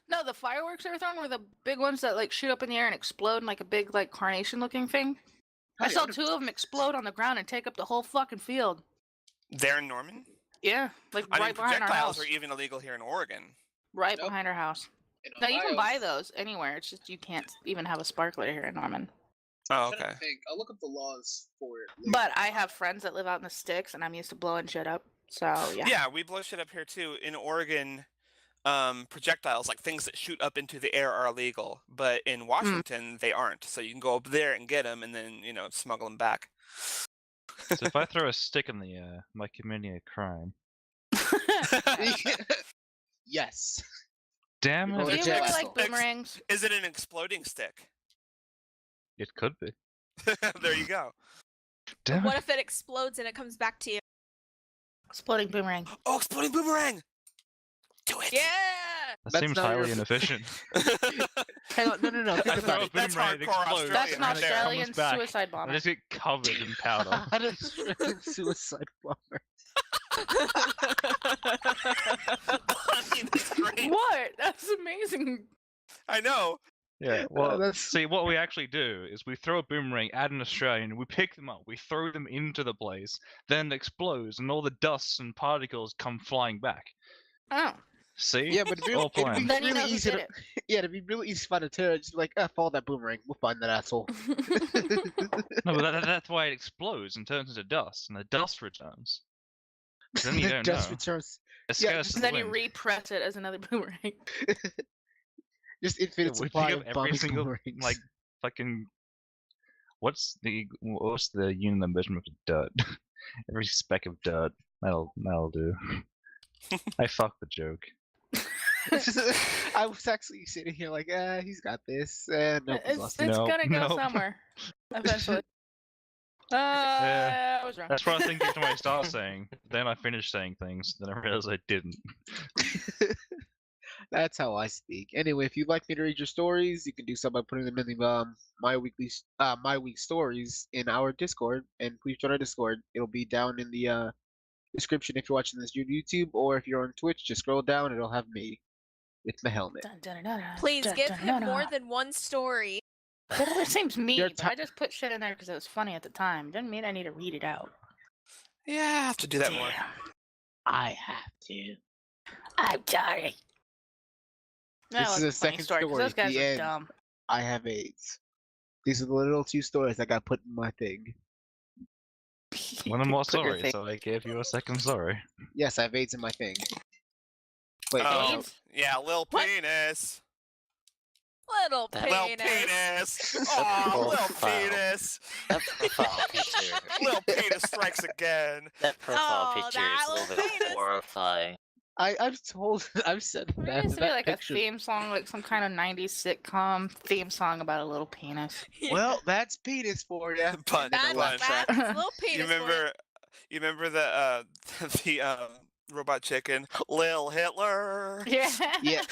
No, the fireworks they were throwing were the big ones that like shoot up in the air and explode in like a big like carnation looking thing. I Hey, saw would've- 2 of them explode on the ground and take up the whole fucking field. There in Norman? Yeah, like I mean, right behind our projectiles house. are even illegal here in Oregon. Right Nope. behind our house. In No, you can Ohio, buy those anywhere. It's just you can't even have a sparkler here in Norman. Oh, I'm trying okay. to think. I'll look up the laws for it. Later. But I have friends that live out in the sticks, and I'm used to blowing shit up. So yeah. Yeah, we blow shit up here too. In Oregon, projectiles, like things that shoot up into the air, are illegal, but in Washington they aren't. So you can go up there and get them, and then smuggle them back. So if I throw a stick in the air, am I committing a crime? Yes. Damn You're Do it! going you to jail. really like Excellent. boomerangs? Is it an exploding stick? It could be. There you go. Damn What it! if it explodes and it comes back to you? Exploding boomerang. Oh, exploding boomerang! Do it! Yeah! That That's seems not highly your- inefficient. Hang on, no. I Think throw about a it. That's boomerang, it hardcore explodes, That's Australian an and right then it there. Australian comes back, suicide and I bomber. just get covered in powder. Not a suicide bomber. I mean, that's great. What? That's amazing. I know. Yeah, well, that's- see, what we actually do is we throw a boomerang at an Australian, we pick them up, we throw them into the place, then it explodes, and all the dust and particles come flying back. Oh. See? Yeah, but All it'd be planned. Then you know really who easy did to. it. Yeah, it'd be really easy to find a terrorist. Just like, follow that boomerang. We'll find that asshole. No, but that's why it explodes and turns into dust, and the dust returns. Then you don't Just know. returns. It Yeah, scares just the Then you wind. repress it as another boomerang. Just Yeah, infinite we supply pick of up every bombing single boomerangs. like fucking what's the unit of measurement of dirt? Every speck of dirt. That'll do. I fucked the joke. I was actually sitting here like, he's got this. Nope, he's It's lost it. No, gonna go no. somewhere eventually. Yeah. I was wrong. That's what I was thinking when I started saying. Then I finished saying things. Then I realized I didn't. That's how I speak. Anyway, if you'd like me to read your stories, you can do so by putting them in the my week stories in our Discord. And please join our Discord. It'll be down in the description if you're watching this on YouTube, or if you're on Twitch, just scroll down. It'll have me with my helmet. Dun, dun, dun, dun, Please dun, give dun, him dun, more dun. than one story. That seems me, Your but I just put shit in there because it was funny at the time. Doesn't mean I need to read it out. Yeah, I have to do that more. Damn. I have to. I'm sorry. That This is was a a funny second story 'cause story, those guys the are end. dumb. I have AIDS. These are the little 2 stories I got put in my thing. One of more Put your sorry, thing- so I gave you a second sorry. Yes, I have AIDS in my thing. Wait, Oh, AIDS? yeah, lil What? penis. Little That- Lil penis. penis. That's Oh, lil profile. penis. That profile picture. Lil penis strikes again. That profile Oh, picture that is a little little bit penis. horrifying. I've told, I've said There that. needs to be that like picture. a theme song, like some kind of 90s sitcom theme song about a little penis. Yeah. Well, that's penis for you. Pun, that's, pun. track. that's little penis. You for remember? You remember the the robot chicken, Lil Hitler? Yeah. Yeah.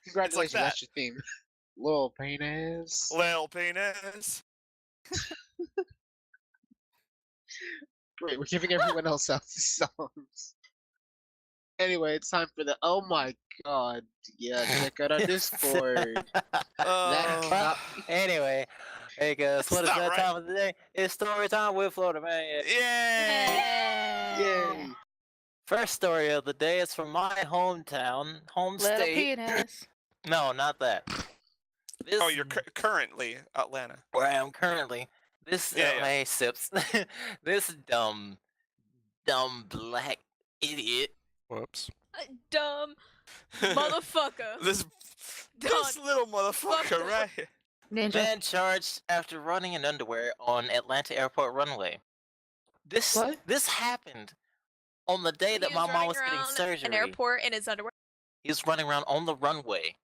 Congratulations, that. that's your theme. Little penis. Lil penis. Great, we're giving everyone else else's songs. Anyway, it's time for the. Oh my god. Yeah, check out our Discord. That Oh. cannot Anyway, hey guys, That's what is not that right. time of the day? It's story time with Florida Man. Yay! Yay. First story of the day is from my hometown, home Little state. penis. No, not that. This, Oh, you're currently Atlanta. where I am currently. This Yeah, yeah. hey sips. This dumb black idiot. Whoops. dumb motherfucker. This little motherfucker, Fuck. right? Ninja. Man charged after running in underwear on Atlanta airport runway. What? This happened on the day that He my was mom running was getting around surgery. An airport in his underwear. He was running around on the runway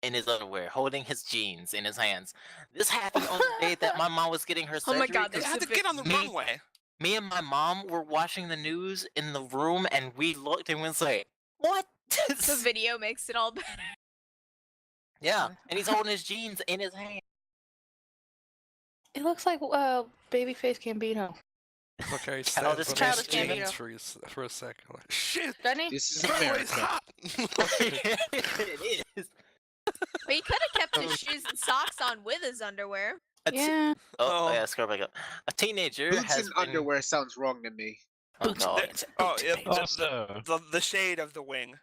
in his underwear, holding his jeans in his hands. This happened on the day that my mom was getting her Oh surgery. my God, You there's 'cause had to the get on the me- runway. me and my mom were watching the news in the room, and we looked and we was like, "What?" The video makes it all better. Yeah, and he's holding his jeans in his hand. It looks like Babyface Gambino. Okay, Childish stand Childish on his Gambino. jeans for a second. Like, shit! Doesn't he? This is He's America. hot! It is. But he could have kept his shoes and socks on with his underwear. Yeah. Oh, Oh. yeah, scroll back up. A teenager Boots has and been... underwear sounds wrong to me. Oh, Boots God. and Oh, boots, yeah, baby. Also, the shade of the wing.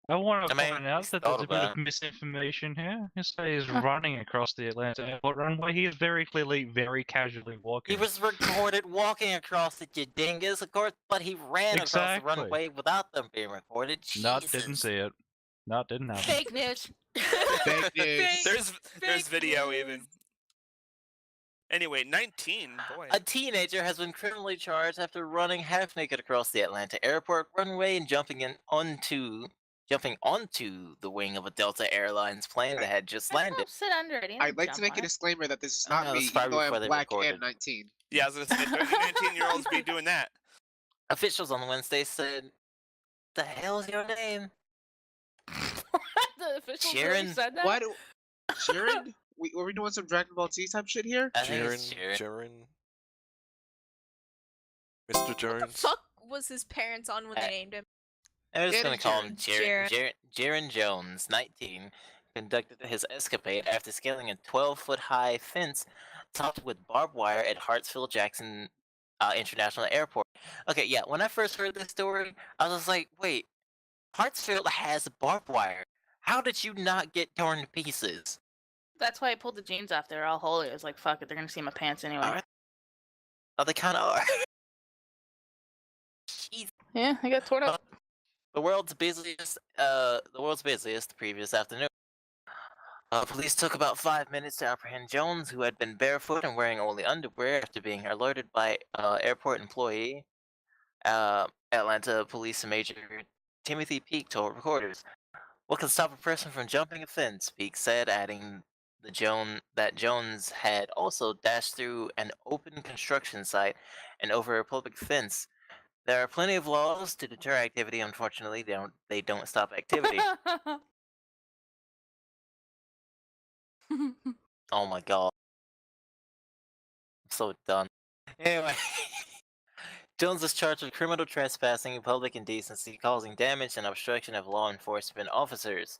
I want to I mean, point out he's that thought there's a bit about of misinformation here. This guy is Huh. running across the Atlanta airport runway. He is very clearly, very casually He walking. was recorded walking across it, you dingus, of course, but he ran across the Exactly. runway without them being recorded. Not didn't Jesus. see it. Not didn't happen. Fake news. Fake news. There's Fake video news. even. Anyway, 19, boy. A teenager has been criminally charged after running half naked across the Atlanta airport runway and jumping onto the wing of a Delta Airlines plane that had just landed. Don't sit under it. He I'd didn't like to jump make on a it. disclaimer that this is I not know, me, it's even probably though before I'm they black recorded. and 19. Yeah, I was gonna say, don't you 19-year-olds be doing that? Officials on Wednesday said, "The hell's your name?" The officials really Sharon, said that? Why do... Sharon? Were we doing some Dragon Ball Z type shit here? I think it's Sharon. Jaren. Mr. What the Jones. fuck was his parents on when they named him? I'm just Yeah, gonna call him Jaren. Jaren Jones, 19, conducted his escapade after scaling a 12-foot-high fence topped with barbed wire at Hartsfield-Jackson International Airport. Okay, yeah, when I first heard this story, I was like, wait, Hartsfield has barbed wire. How did you not get torn to pieces? That's why I pulled the jeans off. They were all holy. I was like, fuck it. They're gonna see my pants anyway. Alright. Oh, they kind of are. Jeez. Yeah, I got torn up. The world's busiest the previous afternoon. Police took about 5 minutes to apprehend Jones, who had been barefoot and wearing only underwear after being alerted by airport employee. Atlanta Police Major Timothy Peake told reporters, "What can stop a person from jumping a fence?" Peake said, adding that Jones had also dashed through an open construction site and over a public fence. There are plenty of laws to deter activity. Unfortunately, they don't stop activity. Oh my god. I'm so done. Anyway, Jones is charged with criminal trespassing, public indecency, causing damage, and obstruction of law enforcement officers.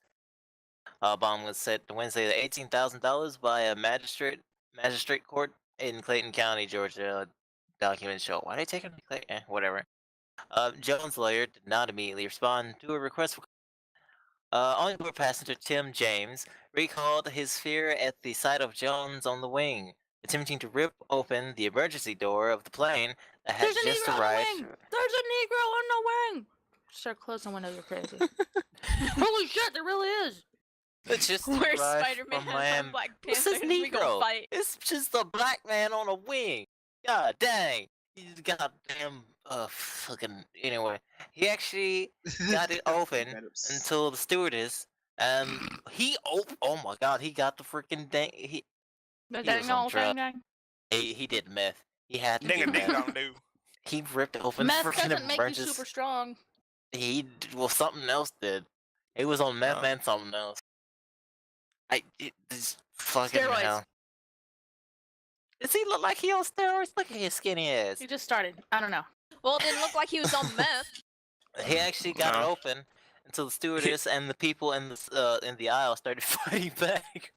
Bond was set Wednesday at $18,000 by a magistrate court in Clayton County, Georgia. Documents show. Why did they take him to Clayton? Whatever. Jones' lawyer did not immediately respond to a request for on-board passenger Tim James recalled his fear at the sight of Jones on the wing, attempting to rip open the emergency door of the plane that had There's a just Negro arrived. on the wing! There's a Negro on the wing! Start closing windows, you're crazy. Holy shit, there really is! It's just Where's arrived Spider-Man from Miami. and Black This Panther? is We gonna Negro. fight. It's just a black man on a wing. God dang. He's goddamn fucking anyway. He actually got it open until the stewardess oh my god, he got the freaking dang The was dang on old drugs. dang dang. he did meth. He had to Ding do a ding meth. dong do. He ripped open Meth freaking doesn't make you emergency. super strong. Well, something else did. It was on meth Oh. and something else. This fucking Steroids. hell. Does he look like he on steroids? Look at his skinny ass. He just started. I don't know. Well, it didn't look like he was on meth. He actually got it No. open until the stewardess and the people in the aisle started fighting back.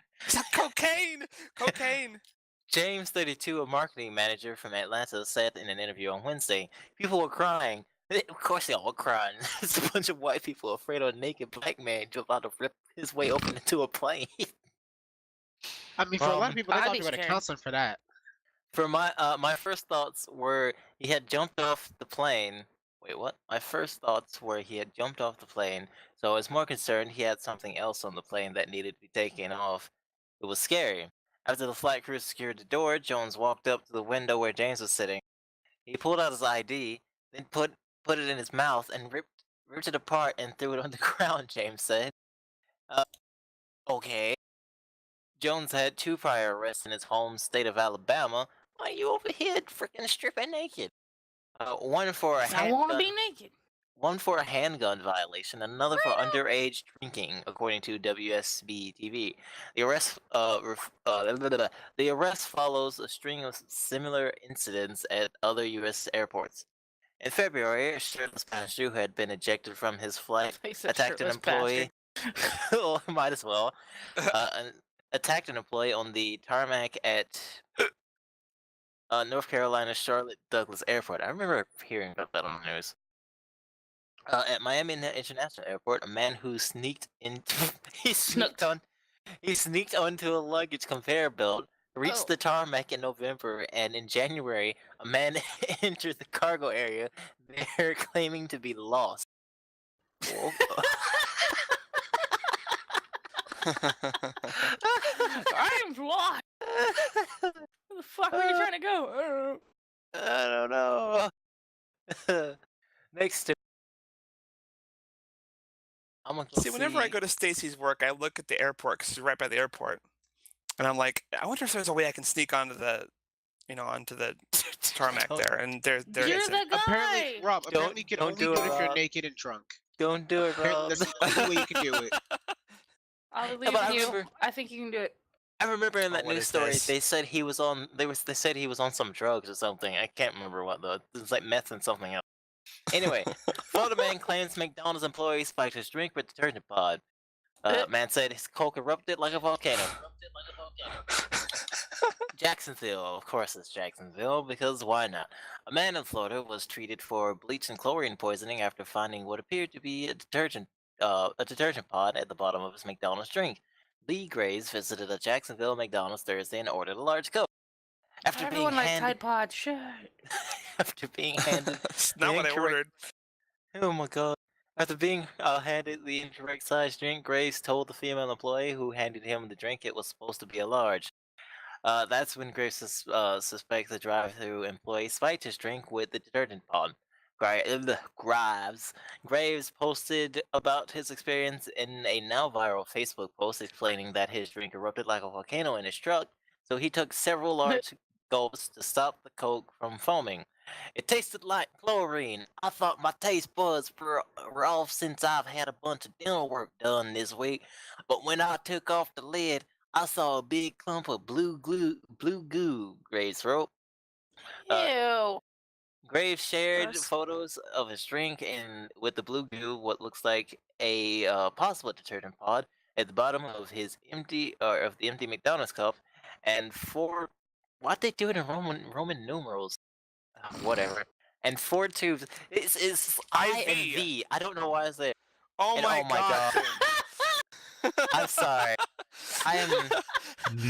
Cocaine! Cocaine! James, 32, a marketing manager from Atlanta, said in an interview on Wednesday, "People were crying. Of course they all were crying. It's a bunch of white people afraid of a naked black man jump out to rip his way open into a plane." I mean, for a lot of people, I'd they're be talking about a scared. counselor for that. For my first thoughts were he had jumped off the plane. Wait, what? My first thoughts were he had jumped off the plane, so I was more concerned he had something else on the plane that needed to be taken off. It was scary. After the flight crew secured the door, Jones walked up to the window where James was sitting. He pulled out his ID, then put it in his mouth and ripped it apart and threw it on the ground, James said. Okay. Jones had 2 prior arrests in his home state of Alabama. Why are you over here freaking stripping naked? One for a I want to handgun. be naked. one for a handgun violation, and another for underage drinking, according to WSB TV. The arrest follows a string of similar incidents at other U.S. airports. In February, a shirtless passenger who had been ejected from his flight He said attacked an shirtless employee. Well, might as well. Attacked an employee on the tarmac at North Carolina's Charlotte Douglas Airport. I remember hearing about that on the news. At Miami International Airport, a man who sneaked in he sneaked onto a luggage conveyor belt, reached Oh. the tarmac in November, and in January, a man entered the cargo area there claiming to be lost. Whoa. I'm lost. Where the fuck are you trying to go? I don't know. Next to I'm gonna go See, whenever I go to Stacy's work, I look at the airport because she's right by the airport, and I'm like, I wonder if there's a way I can sneak onto the, onto the tarmac Don't- there, and there You're it is. the guy. Apparently, Rob, apparently you can don't only do do it, it if you're Rob. naked and drunk. Don't do it, Apparently, Rob. that's the only way you can do it. I'll leave but I you. remember- I think you can do it. I remember in Oh, that what news is story this? they said he was on. They said he was on some drugs or something. I can't remember what though. It was like meth and something else. Anyway, Florida man claims McDonald's employee spiked his drink with detergent pod. Man said his coke erupted like a volcano. Jacksonville, of course it's Jacksonville, because why not? A man in Florida was treated for bleach and chlorine poisoning after finding what appeared to be a detergent pod at the bottom of his McDonald's drink. Lee Graves visited a Jacksonville McDonald's Thursday and ordered a large Coke. After being Everyone likes handed, Tide Pod. Shit. after being handed, It's not what I incorrect- ordered. oh my god! After being handed the incorrect size drink, Graves told the female employee who handed him the drink it was supposed to be a large. That's when Graves suspects the drive-through employee spiked his drink with the detergent pod. Graves posted about his experience in a now viral Facebook post explaining that his drink erupted like a volcano in his truck, so he took several large gulps to stop the Coke from foaming. It tasted like chlorine. I thought my taste buds were off since I've had a bunch of dental work done this week, but when I took off the lid, I saw a big clump of blue goo, Graves wrote. Ew. Graves shared Gross. photos of his drink and with the blue goo, what looks like a possible detergent pod at the bottom of his empty McDonald's cup, and why'd they do it in Roman numerals? Whatever. And 4 tubes. It's I and IV. V. I don't know why it's there. Oh And my oh my god. I'm sorry. I am.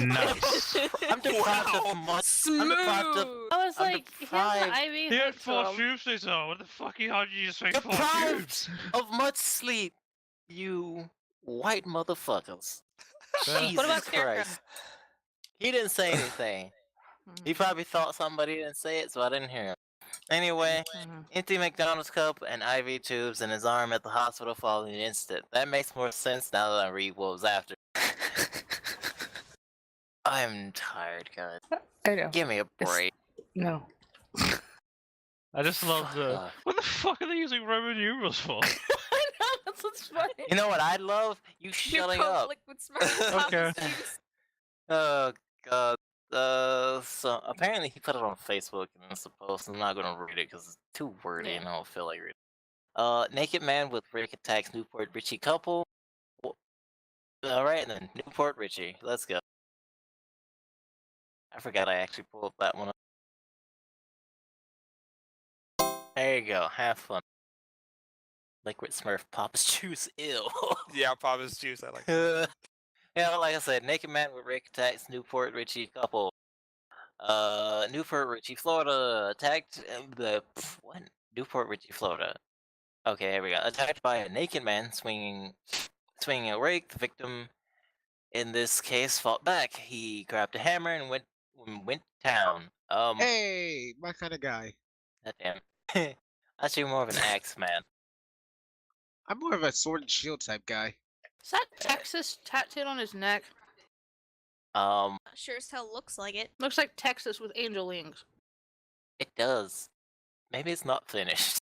Nice. I'm deprived Wow. of much. Smooth. I'm deprived of. I was I'm like, deprived. yeah, Ivy. He had hates 4 them. tubes, they said. What the fuck? How did you just say 4 Deprived tubes? of much sleep, you white motherfuckers. Yeah. Jesus What about Scarecrow? Christ. He didn't say anything. He probably thought somebody didn't say it, so I didn't hear him. Anyway, Mhm. empty McDonald's cup and IV tubes in his arm at the hospital following the incident. That makes more sense now that I read what was after. I'm tired, guys. I know. Give me a It's- break. No. I just love Fuck the. off. What the fuck are they using Roman numerals for? I know. That's what's funny. You know what I'd love? You Your shutting Coke up. liquid Smurf. Okay. Papa's juice. Oh god. So apparently he put it on Facebook and it's a post. I'm not gonna read it because it's too wordy and I don't feel like reading. Naked man with Rick attacks Newport Richie couple. All right then, Newport Richie. Let's go. I forgot I actually pulled that one up. There you go. Have fun. Liquid Smurf Papa's juice. Ew. Yeah, Papa's juice. I like that. Yeah, like I said, naked man with Rick attacks Newport Richie couple. Newport Richie, Florida, attacked what? Newport Richie, Florida. Okay, here we go. Attacked by a naked man swinging a rake. The victim, in this case, fought back. He grabbed a hammer and went down. Hey, my kind of guy. Goddamn. Actually, more of an axe man. I'm more of a sword and shield type guy. Is that Texas tattooed on his neck? Sure as hell looks like it. Looks like Texas with angel wings. It does. Maybe it's not finished.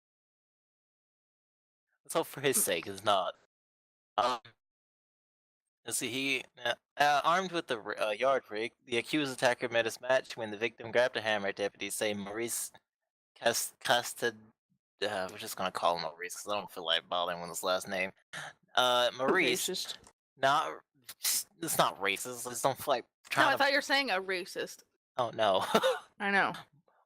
let's hope for his sake it's not. Let's see, armed with the yard rake, the accused attacker met his match when the victim grabbed a hammer. Deputies say Maurice Casted. We're just gonna call him Maurice because I don't feel like bothering with his last name. Maurice. Racist. Not. It's not racist. I just don't feel like No, trying I to. thought you were saying a racist. Oh no. I know.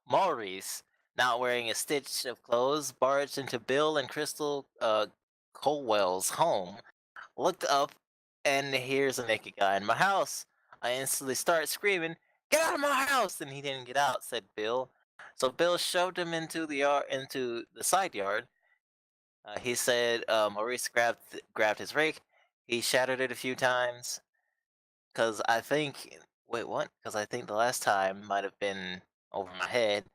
Maurice, not wearing a stitch of clothes, barged into Bill and Crystal Colwell's home, looked up, and hears a naked guy in my house. I instantly start screaming, "Get out of my house!" And he didn't get out, said Bill. So Bill shoved him into the side yard. He said Maurice grabbed his rake. He shattered it a few times. Cause I think wait what? Cause I think the last time might have been over my head.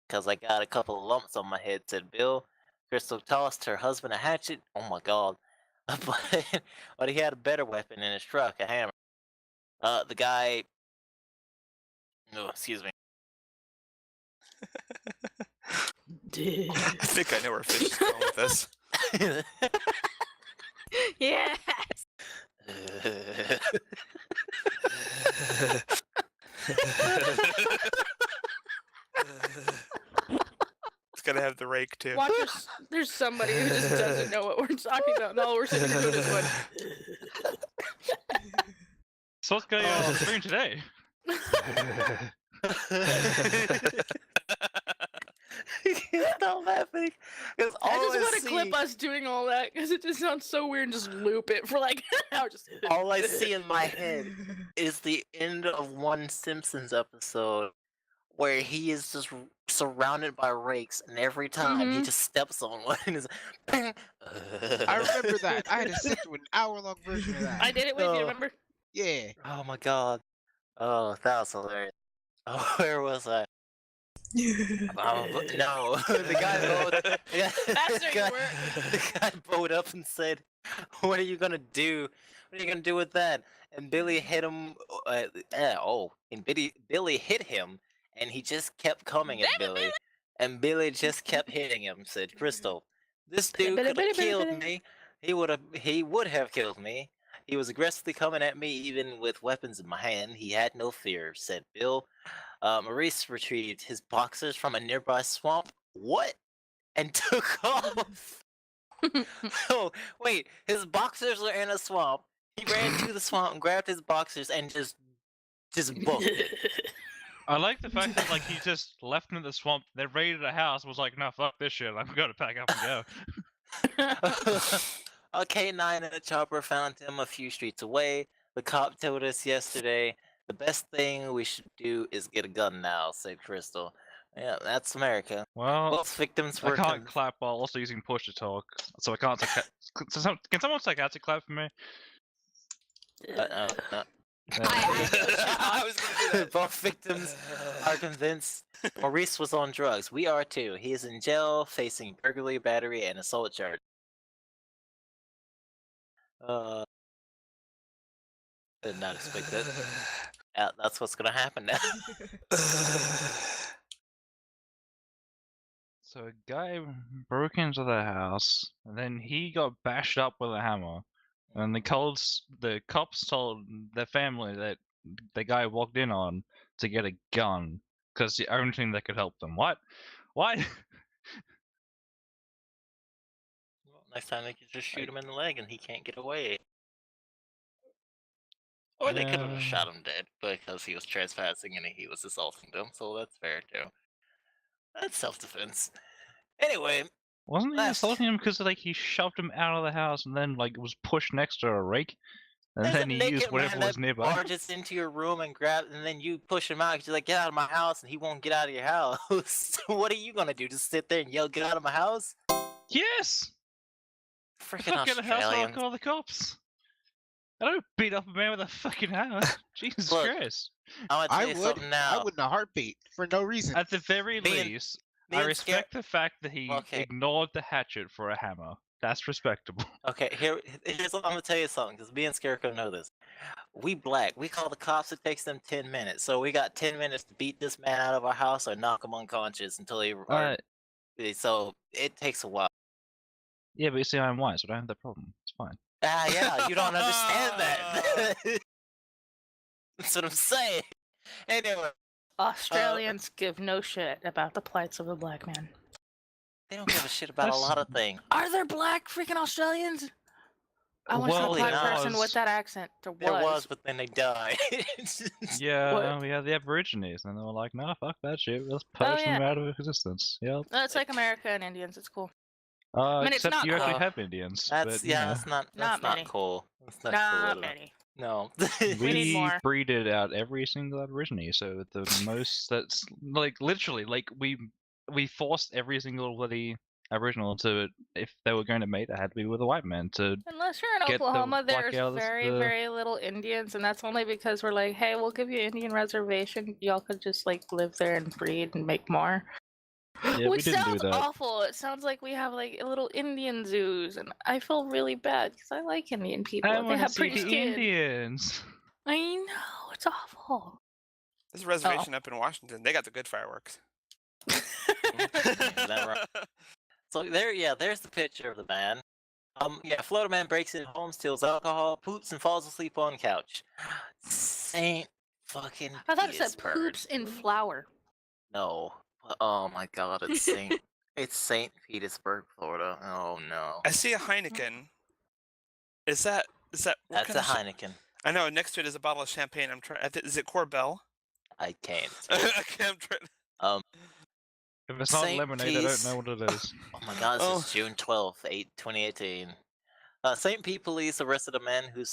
Cause I got a couple of lumps on my head, said Bill. Crystal tossed her husband a hatchet. Oh my god. but he had a better weapon in his truck, a hammer. The guy. No, excuse me. I think I know where Fish is going with this. Yes. It's gotta have the rake too. Watch there's somebody who just doesn't know what we're talking about, and all we're sitting doing is going. So what's going on the screen today? Stop laughing. Because I all just I want to see, clip us doing all that because it just sounds so weird and just loop it for like an hour. Just all I see in my head is the end of one Simpsons episode where he is just surrounded by rakes, and every time he Mhm. just steps on one and is. I remember that. I had to sit through an hour-long version of that. I did it with you, Oh. remember? Yeah. Oh my god. Oh, that was hilarious. Oh, where was I? No, the guy That's where you were. The guy bowed up and said, "What are you gonna do? What are you gonna do with that?" And Billy hit him. And Billy hit him, and he just kept coming at Damn it, Billy, and Billy just kept hitting him. Said Crystal, "This dude could have killed me. He would have killed me. He was aggressively coming at me, even with weapons in my hand. He had no fear," said Bill. Maurice retrieved his boxers from a nearby swamp. What? And took off. Oh, wait. His boxers were in a swamp. He ran to the swamp and grabbed his boxers and just booked it. I like the fact that like he just left him in the swamp, then raided a house, and was like, "No, fuck this shit. I'm gonna pack up and go." A K9 and a chopper found him a few streets away. The cop told us yesterday, "The best thing we should do is get a gun now," said Crystal. Yeah, that's America. Well, Both victims I were can't clap while also using push to talk, so I can't. Can someone psychiatric clap for me? I was gonna do that. Both victims are convinced Maurice was on drugs. We are too. He is in jail facing burglary, battery, and assault charge. Did not expect that. Yeah, that's what's gonna happen now. So a guy broke into the house, and then he got bashed up with a hammer. And the cops told their family that the guy walked in on to get a gun, because the only thing that could help them. What? What? Well, next time they could just shoot him in the leg and he can't get away. Or they could have Yeah. just shot him dead because he was trespassing and he was assaulting them, so that's fair too. That's self-defense. Anyway, Wasn't he Left. assaulting him because like he shoved him out of the house and then like was pushed next to a rake, and there's then a he naked used whatever man was that nearby? barges into your room and and then you push him out because you're like, "Get out of my house," and he won't get out of your house. What are you gonna do? Just sit there and yell, "Get out of my house"? Yes. Freaking Fucking house! I'll Australians. call the cops. I don't beat up a man with a fucking hammer. Jesus Look, Christ. I'm gonna tell I you would. something now. I would in a heartbeat for no reason. At the very Me and- least, me I and respect the fact that he Okay. ignored the hatchet for a hammer. That's respectable. Okay, here's what I'm gonna tell you something, because me and Scarecrow know this. We black. We call the cops. It takes them 10 minutes. So we got 10 minutes to beat this man out of our house or knock him unconscious until he. So it takes a while. Yeah, but you see, I'm white, so I don't have that problem. It's fine. Ah, yeah, you don't understand that. That's what I'm saying. Anyway, Australians give no shit about the plights of the black man. they don't give a shit about a That's- lot of things. Are there black freaking Australians? I want to see a Well, black there person with was. that accent. There There was. was, but then they died. Yeah, we had the Aborigines, and they were like, "No, fuck that shit. Let's purge them yeah. out of existence." Yep. It's like America and Indians. It's cool. Uh, mean, it's except not you actually cool. have Indians. That's but, you know, that's not Not many. cool. That's not Not cool at all. many. No. We need we more. breeded out every single Aborigine, so the most that's like literally like we forced every single bloody Aboriginal to, if they were going to mate, they had to be with a white man to. Unless you're in Get the Oklahoma, black there's girls, very, the- very little Indians, and that's only because we're like, hey, we'll give you an Indian reservation. Y'all could just like live there and breed and make more. Yeah, we Which didn't do sounds that. awful. It sounds like we have like little Indian zoos, and I feel really bad because I like Indian people. I They want to have see pretty the skin. Indians. I know it's awful. There's a reservation up in Washington. They got the good fireworks. that right? So there's the picture of the man. Florida man breaks in home, steals alcohol, poops, and falls asleep on couch. Saint fucking I thought it said Petersburg. poops in flour. No. Oh my God, it's Saint. It's Saint Petersburg, Florida. Oh no. I see a Heineken. Is that what That's kind a of Heineken. I know next to it is a bottle of champagne. I'm trying. Is it Corbel? I can't. I can't. If it's not Saint lemonade, I Pete's- don't know what it is. Oh my God, this Oh. is June 12th, 2018. St. Pete police arrested a man who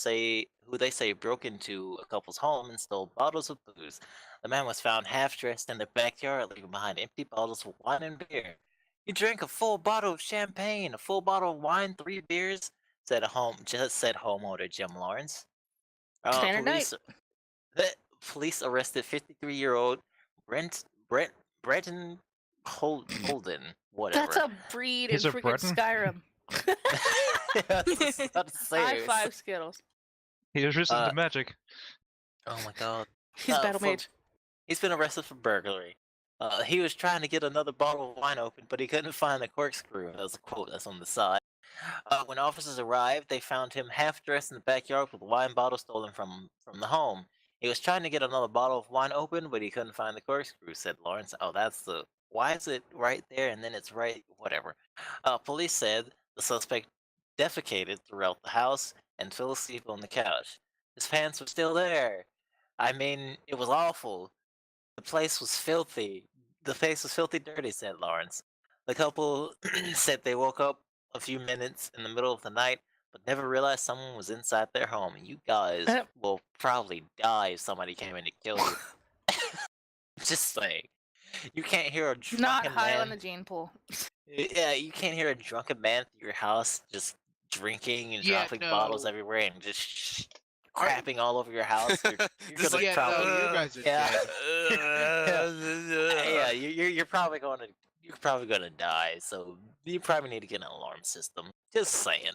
they say broke into a couple's home and stole bottles of booze. The man was found half dressed in the backyard, leaving behind empty bottles of wine and beer. He drank a full bottle of champagne, a full bottle of wine, 3 beers, said homeowner Jim Lawrence. Standard night. Police arrested 53-year-old Bretton Holden, whatever. That's a breed He's in a freaking Breton? Skyrim. I was about to say High it. five Skittles. He was risen Uh, to magic. Oh my God. He's battle for- mage. He's been arrested for burglary. He was trying to get another bottle of wine open, but he couldn't find the corkscrew. That was a quote that's on the side. When officers arrived, they found him half dressed in the backyard with a wine bottle stolen from the home. He was trying to get another bottle of wine open, but he couldn't find the corkscrew, said Lawrence. Oh, why is it right there and then it's right, whatever. Police said the suspect defecated throughout the house and fell asleep on the couch. His pants were still there. I mean, it was awful. The place was filthy. The place was filthy dirty, said Lawrence. The couple said they woke up a few minutes in the middle of the night, but never realized someone was inside their home. You guys will probably die if somebody came in to kill you. Just saying. You can't hear a drunken Not high man. on the gene pool. Yeah, you can't hear a drunken man through your house just drinking and Yeah, dropping bottles no. everywhere and just crapping all over your house. You're Just gonna like, probably, you guys are yeah. dead. yeah, you're probably gonna die. So you probably need to get an alarm system. Just saying.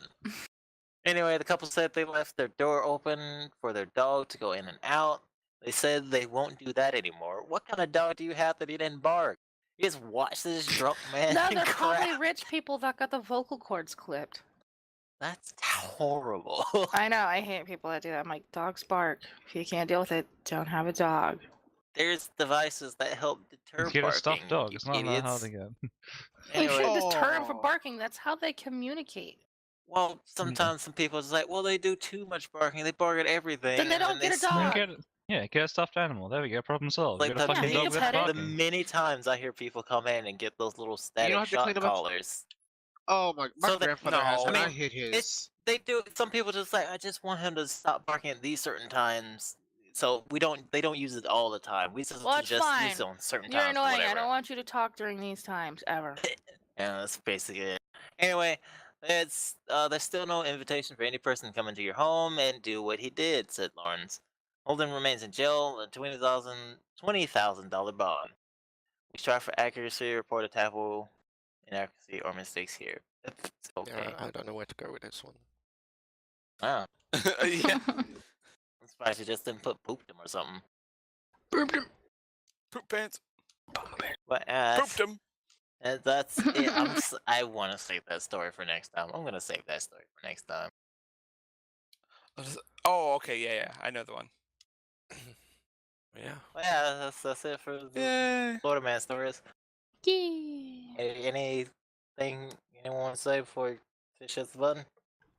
Anyway, the couple said they left their door open for their dog to go in and out. They said they won't do that anymore. What kind of dog do you have that he didn't bark? You just watch this drunk man. No, they're crap. probably rich people that got the vocal cords clipped. That's horrible. I know, I hate people that do that. I'm like, dogs bark. If you can't deal with it, don't have a dog. There's devices that help deter Get a barking. stuffed dog. you It's not that idiots. hard to get. You Anyway, shouldn't deter them from Oh. barking. That's how they communicate. well, sometimes some people is like, well, they do too much barking. They bark at everything. Then they and don't get a smell- dog. Get a stuffed animal. There we go. Problem solved. Like Get a the, fucking Yeah, you dog can that's pet it. the barking. many times I hear people come in and get those little static have to shot clean 'em up. collars. Oh my So they- grandfather has no, and I I mean, hit his. They do. Some people just like, I just want him to stop barking at these certain times. So they don't use it all the time. We just Well, it's use fine. it on certain You're times. or annoying. I whatever. don't want you to talk during these times ever. Yeah, that's basically it. Anyway, there's still no invitation for any person to come into your home and do what he did, said Lawrence. Holden remains in jail, a $20,000 bond. We strive for accuracy, report a tackle, inaccuracy, or mistakes here. It's okay. Yeah, I don't know where to go with this one. Wow. Yeah. I'm surprised you just didn't put pooped him or something. Poop pants. But Pooped him. And that's it. I want to save that story for next time. I'm gonna save that story for next time. Oh, okay, yeah, I know the one. Yeah. But yeah, that's it for the Yay. Florida Man stories. Yeah. Anything anyone want to say before we finish this button?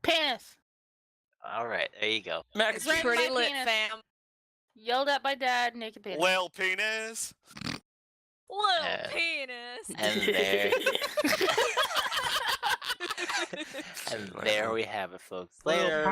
Penis. All right, there you go. Mac It's and cheese. pretty my lit, penis. fam. Yelled at by dad, naked penis. Well, penis. Little penis. And there, Like, and there we have it, folks. Little Later.